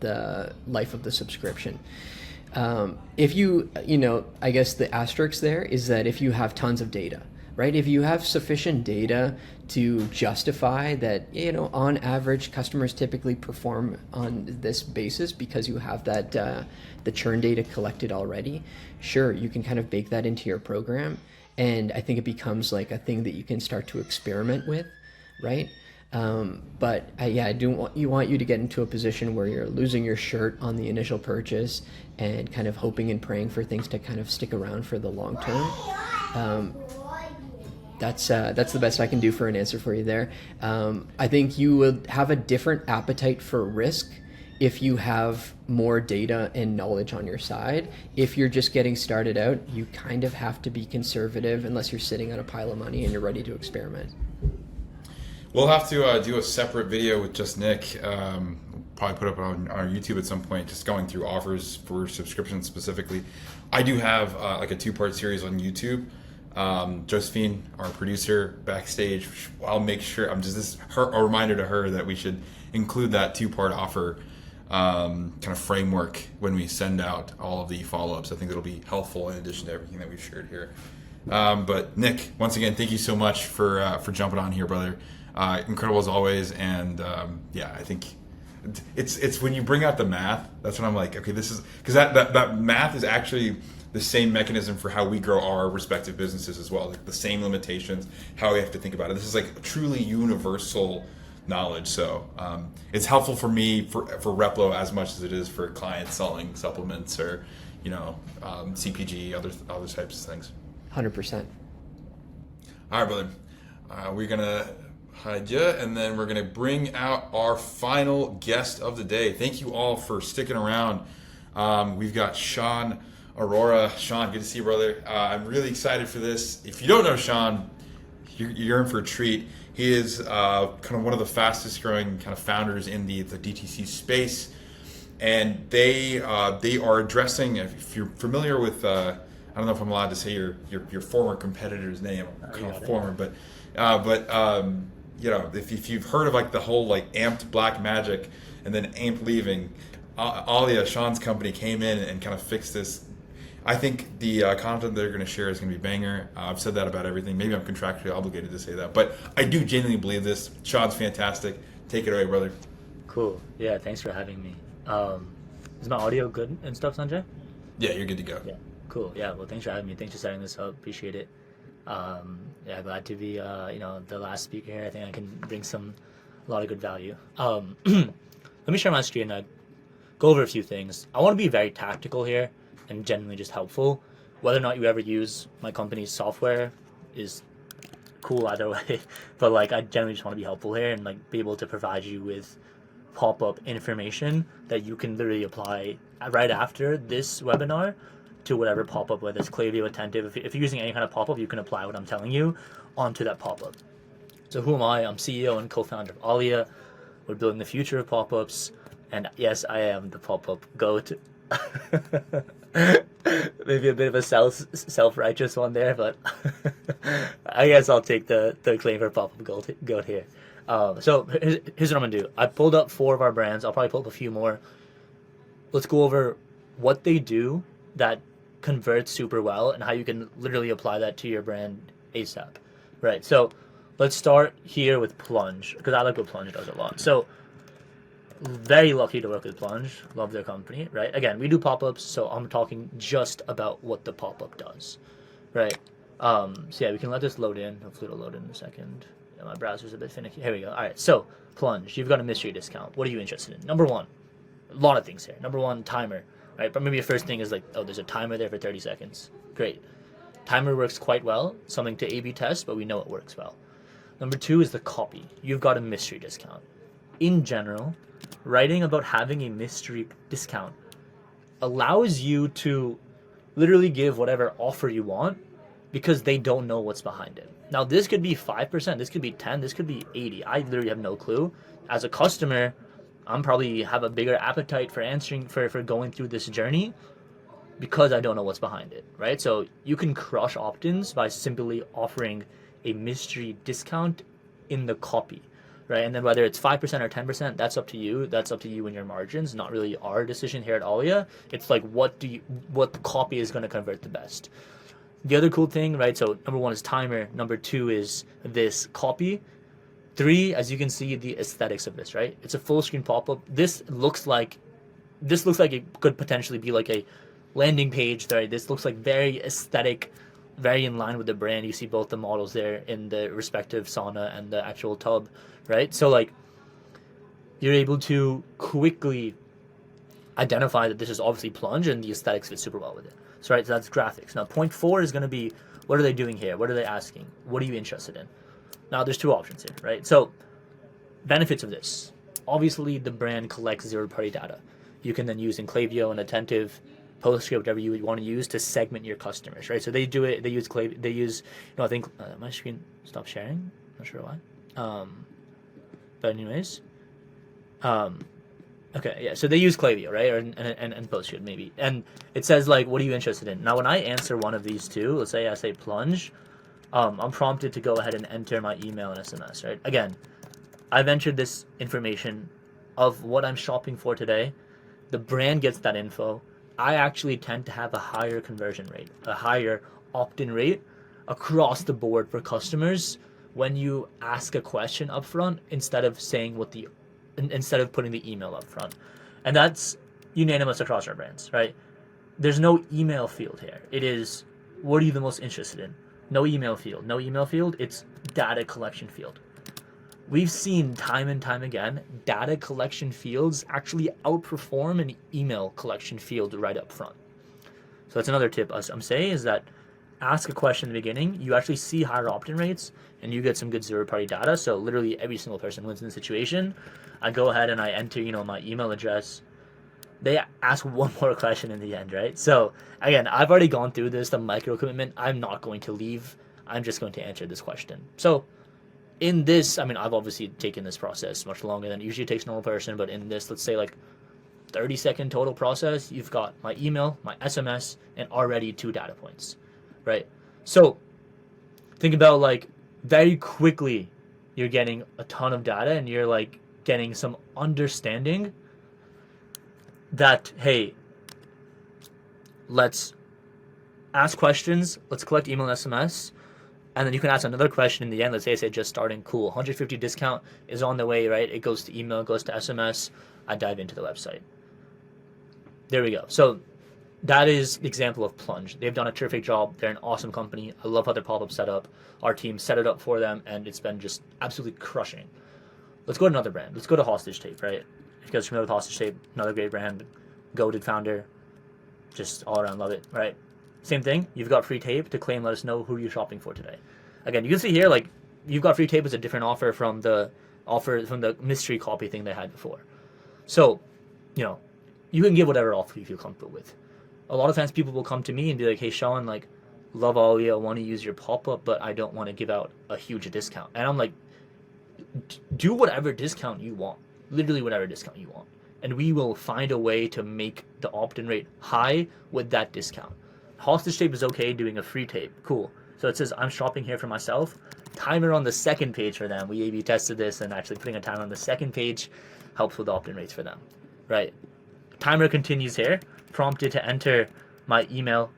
the life of the subscription. If I guess the asterisk there is that if you have tons of data, right? If you have sufficient data to justify that, on average, customers typically perform on this basis because you have that the churn data collected already, sure, you can kind of bake that into your program. And I think it becomes like a thing that you can start to experiment with, right? But I do want you to get into a position where you're losing your shirt on the initial purchase and kind of hoping and praying for things to kind of stick around for the long term. That's the best I can do for an answer for you there. I think you would have a different appetite for risk if you have more data and knowledge on your side. If you're just getting started out, you kind of have to be conservative unless you're sitting on a pile of money and you're ready to experiment.
We'll have to do a separate video with just Nick. Probably put up on our YouTube at some point, just going through offers for subscriptions specifically. I do have like a 2-part series on YouTube. Josephine, our producer, backstage, I'll make sure, a reminder to her that we should include that 2-part offer kind of framework when we send out all of the follow-ups. I think that'll be helpful in addition to everything that we've shared here. But Nick, once again, thank you so much for jumping on here, brother. Incredible as always. And I think it's when you bring out the math, that's when I'm like, okay, this is, because that math is actually the same mechanism for how we grow our respective businesses as well. Like the same limitations, how we have to think about it. This is like truly universal knowledge. So it's helpful for me for Replo as much as it is for clients selling supplements or CPG, other types of things.
100%.
All right, brother. We're gonna hide you, and then we're gonna bring out our final guest of the day. Thank you all for sticking around. We've got Shaan, Arora. Shaan, good to see you, brother. I'm really excited for this. If you don't know Shaan, you're in for a treat. He is kind of one of the fastest growing kind of founders in the DTC space, and they are addressing. If you're familiar with, I don't know if I'm allowed to say your former competitor's name. I'm kind of former, but if you've heard of like the whole like Amped Black Magic and then Amped leaving, Alia, Shaan's company, came in and kind of fixed this. I think the content they're going to share is going to be banger. I've said that about everything. Maybe I'm contractually obligated to say that, but I do genuinely believe this. Shaan's fantastic. Take it away, brother.
Cool. Yeah, thanks for having me. Is my audio good and stuff, Sanjay?
Yeah, you're good to go.
Yeah. Cool. Yeah. Well, thanks for having me. Thanks for setting this up. Appreciate it. Yeah, glad to be the last speaker here. I think I can bring a lot of good value. Let me share my screen and go over a few things. I want to be very tactical here and genuinely just helpful. Whether or not you ever use my company's software is cool either way, but like I generally just want to be helpful here and like be able to provide you with pop-up information that you can literally apply right after this webinar to whatever pop-up, whether it's Klaviyo, Attentive. If you're using any kind of pop-up, you can apply what I'm telling you onto that pop-up. So who am I? I'm CEO and co-founder of Alia. We're building the future of pop-ups, and yes, I am the pop-up goat. Maybe a bit of a self-righteous one there, but I guess I'll take the claim for pop-up goat here. So here's what I'm gonna do. I pulled up 4 of our brands. I'll probably pull up a few more. Let's go over what they do that converts super well and how you can literally apply that to your brand ASAP. Right. So let's start here with Plunge, because I like what Plunge does a lot. So very lucky to work with Plunge. Love their company, right? Again, we do pop-ups, so I'm talking just about what the pop-up does, right? So yeah, we can let this load in. Hopefully it'll load in a second. Yeah, my browser's a bit finicky. Here we go. All right, so Plunge, you've got a mystery discount. What are you interested in? Number 1, a lot of things here. Number 1, timer, right? But maybe the first thing is like, oh, there's a timer there for 30 seconds. Great. Timer works quite well. Something to A/B test, but we know it works well. Number 2 is the copy. You've got a mystery discount. In general, writing about having a mystery discount allows you to literally give whatever offer you want because they don't know what's behind it. Now, this could be 5%, this could be 10, this could be 80. I literally have no clue. As a customer, I'm probably have a bigger appetite for answering, for going through this journey because I don't know what's behind it, right? So you can crush opt-ins by simply offering a mystery discount in the copy, right? And then whether it's 5% or 10%, that's up to you. That's up to you and your margins, not really our decision here at Alia. It's like, what copy is going to convert the best? The other cool thing, right? So number 1 is timer. Number 2 is this copy. 3, as you can see, the aesthetics of this, right? It's a full screen pop-up. This looks like it could potentially be like a landing page, right? This looks like very aesthetic, very in line with the brand. You see both the models there in the respective sauna and the actual tub, right? So like you're able to quickly identify that this is obviously Plunge and the aesthetics fit super well with it. So right, so that's graphics. Now point 4 is going to be, what are they doing here? What are they asking? What are you interested in? Now there's 2 options here, right? So benefits of this. Obviously the brand collects zero-party data. You can then use in Klaviyo and Attentive, PostScript, whatever you would want to use to segment your customers, right? So they do it, they use I think my screen stopped sharing, not sure why. But anyways, okay, yeah, so they use Klaviyo, right? And PostScript maybe. And it says like, what are you interested in? Now when I answer one of these 2, let's say I say Plunge, I'm prompted to go ahead and enter my email and SMS, right? Again, I've entered this information of what I'm shopping for today. The brand gets that info. I actually tend to have a higher conversion rate, a higher opt-in rate across the board for customers when you ask a question up front instead of putting the email up front. And that's unanimous across our brands, right? There's no email field here. It is, what are you the most interested in? No email field. No email field. It's data collection field. We've seen time and time again, data collection fields actually outperform an email collection field right up front. So that's another tip I'm saying is that ask a question in the beginning, you actually see higher opt-in rates and you get some good zero-party data. So literally every single person wins in the situation. I go ahead and I enter, my email address. They ask one more question in the end, right? So again, I've already gone through this, the micro commitment. I'm not going to leave. I'm just going to answer this question. So in this, I've obviously taken this process much longer than it usually takes a normal person, but in this, let's say like 30-second total process, you've got my email, my SMS, and already 2 data points, right? So think about like very quickly, you're getting a ton of data and you're like getting some understanding that, hey, let's ask questions, let's collect email and SMS, and then you can ask another question in the end. Let's say I say just starting, cool, 150 discount is on the way, right? It goes to email, it goes to SMS. I dive into the website. There we go. So that is the example of Plunge. They've done a terrific job. They're an awesome company. I love how their pop-up set up. Our team set it up for them, and it's been just absolutely crushing. Let's go to another brand. Let's go to Hostage Tape, right? If you guys are familiar with Hostage Tape, another great brand, goated founder, just all around love it, right? Same thing. You've got free tape to claim. Let us know who you're shopping for today. Again, you can see here, like, you've got free tape is a different offer from the mystery copy thing they had before. So, you know, you can give whatever offer you feel comfortable with. A lot of times people will come to me and be like, hey, Shaan, like, love Alia, I want to use your pop-up, but I don't want to give out a huge discount. And I'm like, do whatever discount you want. Literally whatever discount you want. And we will find a way to make the opt-in rate high with that discount. Hostage Tape is okay doing a free tape. Cool. So it says, I'm shopping here for myself. Timer on the second page for them. We A/B tested this, and actually putting a timer on the second page helps with opt-in rates for them. Right. Timer continues here. Prompted to enter my email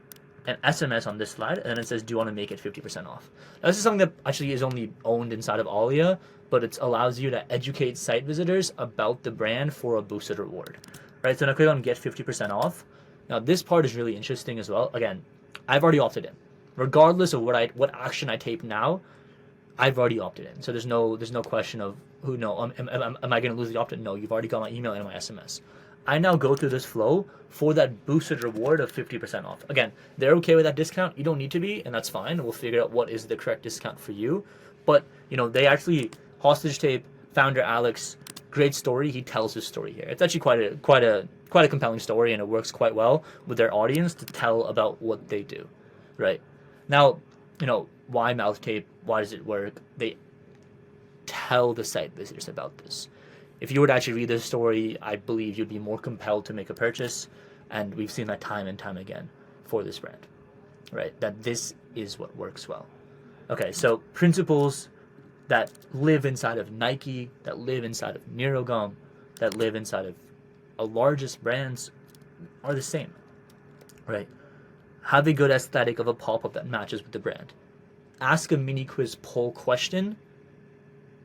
and SMS on this slide, and then it says, do you want to make it 50% off? Now, this is something that actually is only owned inside of Alia, but it allows you to educate site visitors about the brand for a boosted reward. Right. So now click on get 50% off. Now this part is really interesting as well. Again, I've already opted in. Regardless of what action I tape now, I've already opted in. So there's no question of am I going to lose the opt-in? No, you've already got my email and my SMS. I now go through this flow for that boosted reward of 50% off. Again, they're okay with that discount. You don't need to be, and that's fine. We'll figure out what is the correct discount for you. But they actually, Hostage Tape founder Alex, great story. He tells his story here. It's actually quite a compelling story, and it works quite well with their audience to tell about what they do, right? Now, why mouth tape? Why does it work? They tell the site visitors about this. If you were to actually read this story, I believe you'd be more compelled to make a purchase, and we've seen that time and time again for this brand, right? That this is what works well. Okay, so principles that live inside of Nike, that live inside of Neurogum, that live inside of our largest brands are the same, right? Have a good aesthetic of a pop-up that matches with the brand. Ask a mini quiz poll question,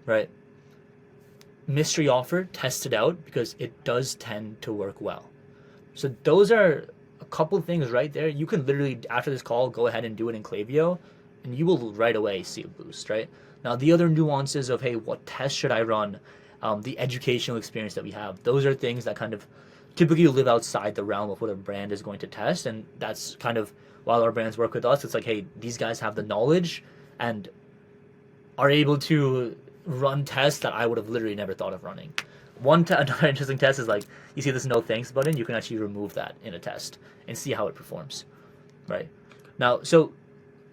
right? Mystery offer, test it out because it does tend to work well. So those are a couple things right there. You can literally, after this call, go ahead and do it in Klaviyo, and you will right away see a boost, right? Now, the other nuances of, hey, what test should I run? The educational experience that we have, those are things that kind of typically live outside the realm of what a brand is going to test. And that's kind of, while our brands work with us, it's like, hey, these guys have the knowledge and are able to run tests that I would have literally never thought of running. Another interesting test is like, you see this no thanks button, you can actually remove that in a test and see how it performs, right? Now, so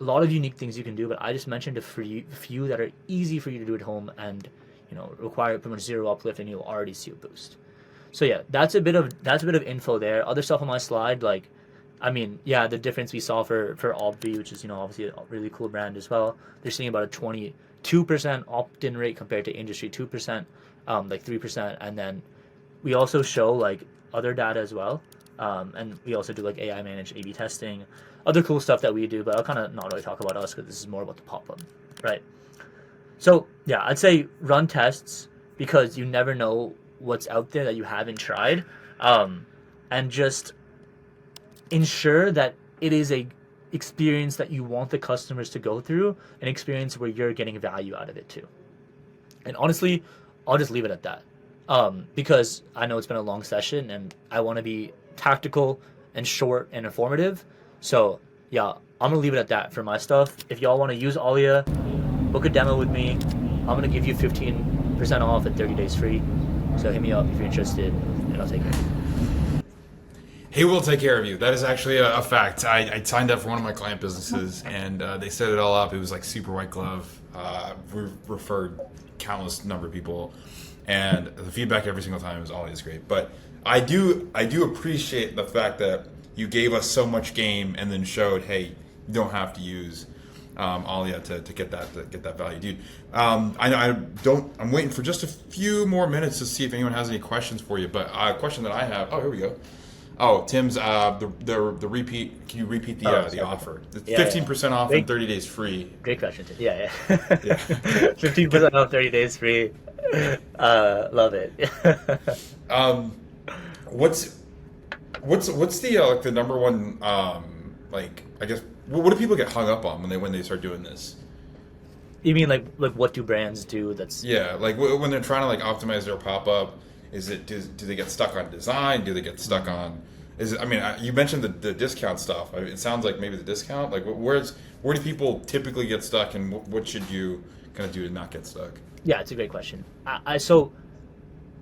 a lot of unique things you can do, but I just mentioned a few that are easy for you to do at home and require pretty much zero uplift, and you'll already see a boost. So yeah, that's a bit of info there. Other stuff on my slide, like, I mean, yeah, the difference we saw for Obvi, which is obviously a really cool brand as well. They're seeing about a 22% opt-in rate compared to industry 2%, like 3%, and then we also show like other data as well, and we also do like AI managed A/B testing, other cool stuff that we do. But I'll kind of not really talk about us because this is more about the pop-up, right? So yeah, I'd say run tests because you never know what's out there that you haven't tried, and just ensure that it is a experience that you want the customers to go through, an experience where you're getting value out of it too. And honestly, I'll just leave it at that, because I know it's been a long session and I want to be tactical and short and informative. So yeah, I'm gonna leave it at that for my stuff. If y'all want to use Alia, book a demo with me. I'm going to give you 15% off and 30 days free. So hit me up if you're interested, and I'll take it.
Hey, we'll take care of you. That is actually a fact. I signed up for one of my client businesses, and they set it all up. It was like super white glove. We referred countless number of people, and the feedback every single time is always great. But I do appreciate the fact that you gave us so much game and then showed, hey, you don't have to use Alia to get that value, dude. I'm waiting for just a few more minutes to see if anyone has any questions for you. But a question that I have. Oh, here we go. Oh, Tim's the repeat. Can you repeat the offer? It's 15% off and 30 days free.
Great question. Yeah. 15% off, 30 days free. Love it.
What's the the number one I guess what do people get hung up on when they start doing this?
You mean like what do brands do? That's
like when they're trying to optimize their pop up. Is it do they get stuck on design? Do they get stuck on? Is it? I mean, you mentioned the discount stuff. It sounds like maybe the discount. Like where do people typically get stuck, and what should you kind of do to not get stuck?
Yeah, it's a great question. So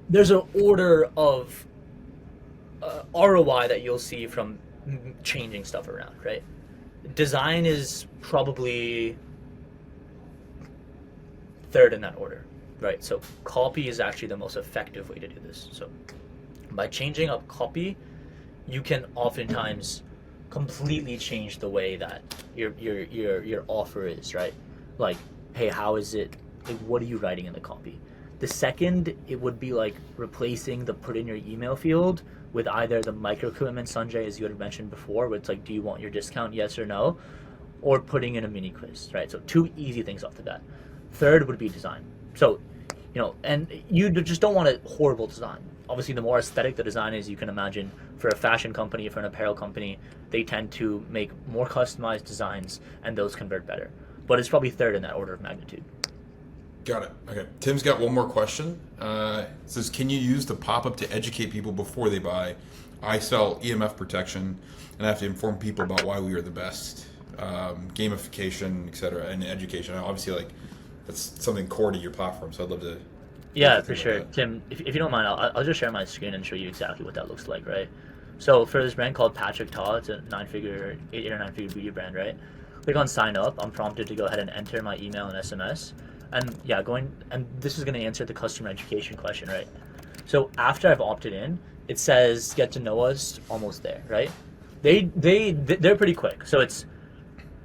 there's an order of ROI that you'll see from changing stuff around, right? Design is probably third in that order, right? So copy is actually the most effective way to do this. So by changing up copy, you can oftentimes completely change the way that your offer is, right? Like, hey, how is it? Like, what are you writing in the copy? The second, it would be like replacing the put in your email field with either the micro commitment, Sanjay, as you had mentioned before, where it's like, do you want your discount, yes or no? Or putting in a mini quiz, right? So two easy things off the bat. Third would be design. So, and you just don't want a horrible design. Obviously, the more aesthetic the design is, you can imagine for a fashion company, for an apparel company, they tend to make more customized designs and those convert better. But it's probably third in that order of magnitude.
Got it. Okay. Tim's got one more question. It says, can you use the pop-up to educate people before they buy? I sell EMF protection, and I have to inform people about why we are the best. Gamification, etc., and education. Obviously, that's something core to your platform, so I'd love to...
Yeah, for sure. Tim, if you don't mind, I'll just share my screen and show you exactly what that looks like, right? So for this brand called Patrick Ta, it's a 8 or 9 figure beauty brand, right? Click on sign up. I'm prompted to go ahead and enter my email and SMS. And yeah, and this is going to answer the customer education question, right? So after I've opted in, it says get to know us, almost there, right? They're pretty quick. So it's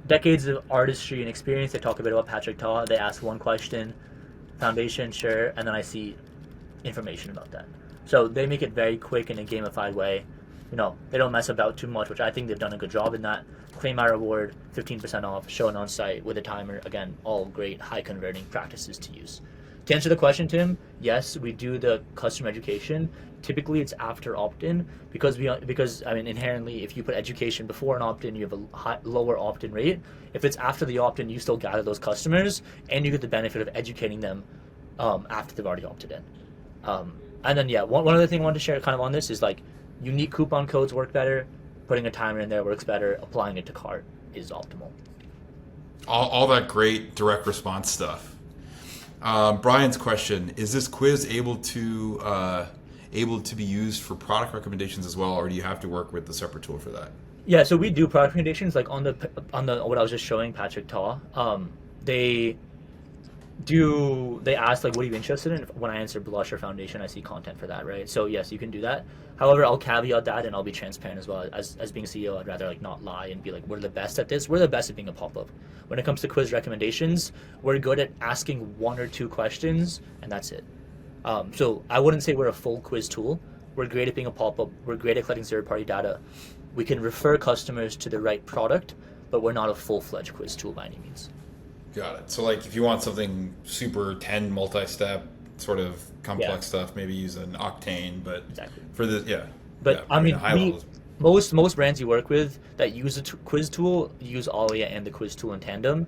decades of artistry and experience. They talk a bit about Patrick Ta. They ask one question, foundation, sure, and then I see information about that. So they make it very quick in a gamified way. They don't mess about too much, which I think they've done a good job in that. Claim my reward, 15% off, show it on site with a timer. Again, all great high converting practices to use. To answer the question, Tim, yes, we do the customer education. Typically, it's after opt-in because inherently, if you put education before an opt-in, you have a lower opt-in rate. If it's after the opt-in, you still gather those customers and you get the benefit of educating them after they've already opted in. And then, yeah, one other thing I wanted to share kind of on this is unique coupon codes work better. Putting a timer in there works better. Applying it to cart is optimal.
All that great direct response stuff. Brian's question: is this quiz able to be used for product recommendations as well, or do you have to work with the separate tool for that?
Yeah, so we do product recommendations on the what I was just showing Patrick Ta. They ask what are you interested in? When I answer blush or foundation, I see content for that, right? So yes, you can do that. However, I'll caveat that and I'll be transparent as well. As being CEO, I'd rather not lie and be we're the best at this. We're the best at being a pop-up. When it comes to quiz recommendations, we're good at asking 1 or 2 questions and that's it. So I wouldn't say we're a full quiz tool. We're great at being a pop-up. We're great at collecting third-party data. We can refer customers to the right product, but we're not a full-fledged quiz tool by any means.
Got it. So if you want something super 10 multi-step sort of complex stuff, maybe use an Octane, but
exactly.
For the
But most brands you work with that use a quiz tool use Alia and the quiz tool in tandem,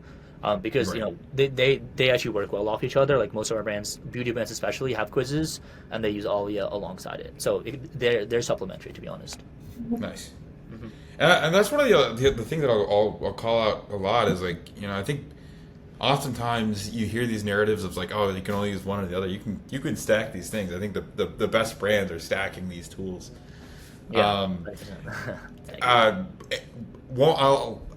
because
right.
They actually work well off each other. Most of our brands, beauty brands especially, have quizzes and they use Alia alongside it. So they're supplementary, to be honest.
Nice. Mm-hmm. And that's one of the things that I'll call out a lot is I think oftentimes you hear these narratives of you can only use one or the other. You can stack these things. I think the best brands are stacking these tools.
Yeah.
I'll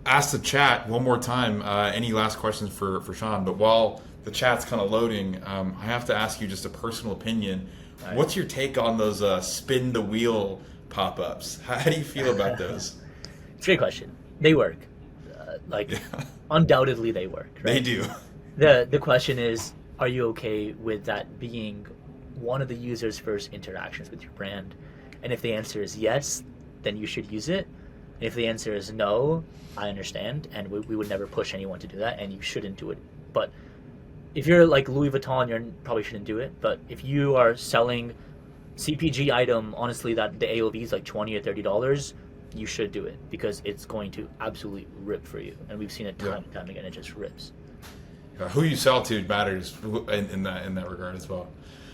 ask the chat one more time. Any last questions for Shaan? But while the chat's kind of loading, I have to ask you just a personal opinion. Right. What's your take on those spin the wheel pop-ups? How do you feel about those?
It's a great question. They work. Like, undoubtedly they work. Right?
They do.
The question is, are you okay with that being one of the user's first interactions with your brand? And if the answer is yes, then you should use it. And if the answer is no, I understand, and we would never push anyone to do that, and you shouldn't do it. But if you're like Louis Vuitton, you probably shouldn't do it. But if you are selling CPG item, honestly, that the AOV is like $20 or $30, you should do it, because it's going to absolutely rip for you. And we've seen it time and time again, it just rips.
Who you sell to matters in that regard as well.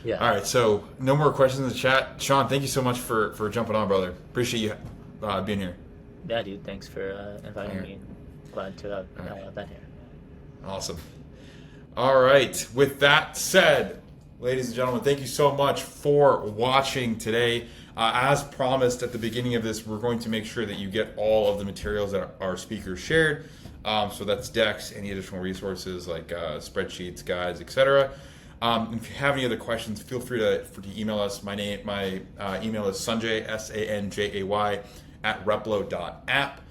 Yeah.
All right, so no more questions in the chat. Shaan, thank you so much for jumping on, brother. Appreciate you being here.
Yeah, dude, thanks for inviting me. Glad to have been here.
Awesome. All right, with that said, ladies and gentlemen, thank you so much for watching today. As promised at the beginning of this, we're going to make sure that you get all of the materials that our speakers shared. So that's decks, any additional resources like spreadsheets, guides, etc. If you have any other questions, feel free to email us. My email is Sanjay, SANJAY, at replo.app.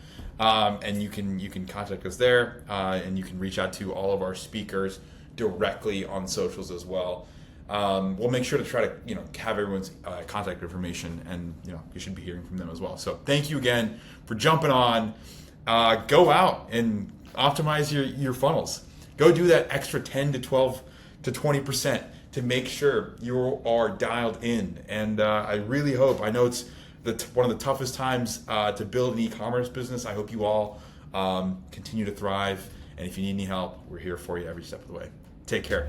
And you can contact us there, and you can reach out to all of our speakers directly on socials as well. We'll make sure to try to have everyone's contact information, and you should be hearing from them as well. So thank you again for jumping on. Go out and optimize your funnels. Go do that extra 10 to 12 to 20% to make sure you are dialed in. And I really hope, I know it's one of the toughest times to build an e-commerce business. I hope you all continue to thrive. And if you need any help, we're here for you every step of the way. Take care.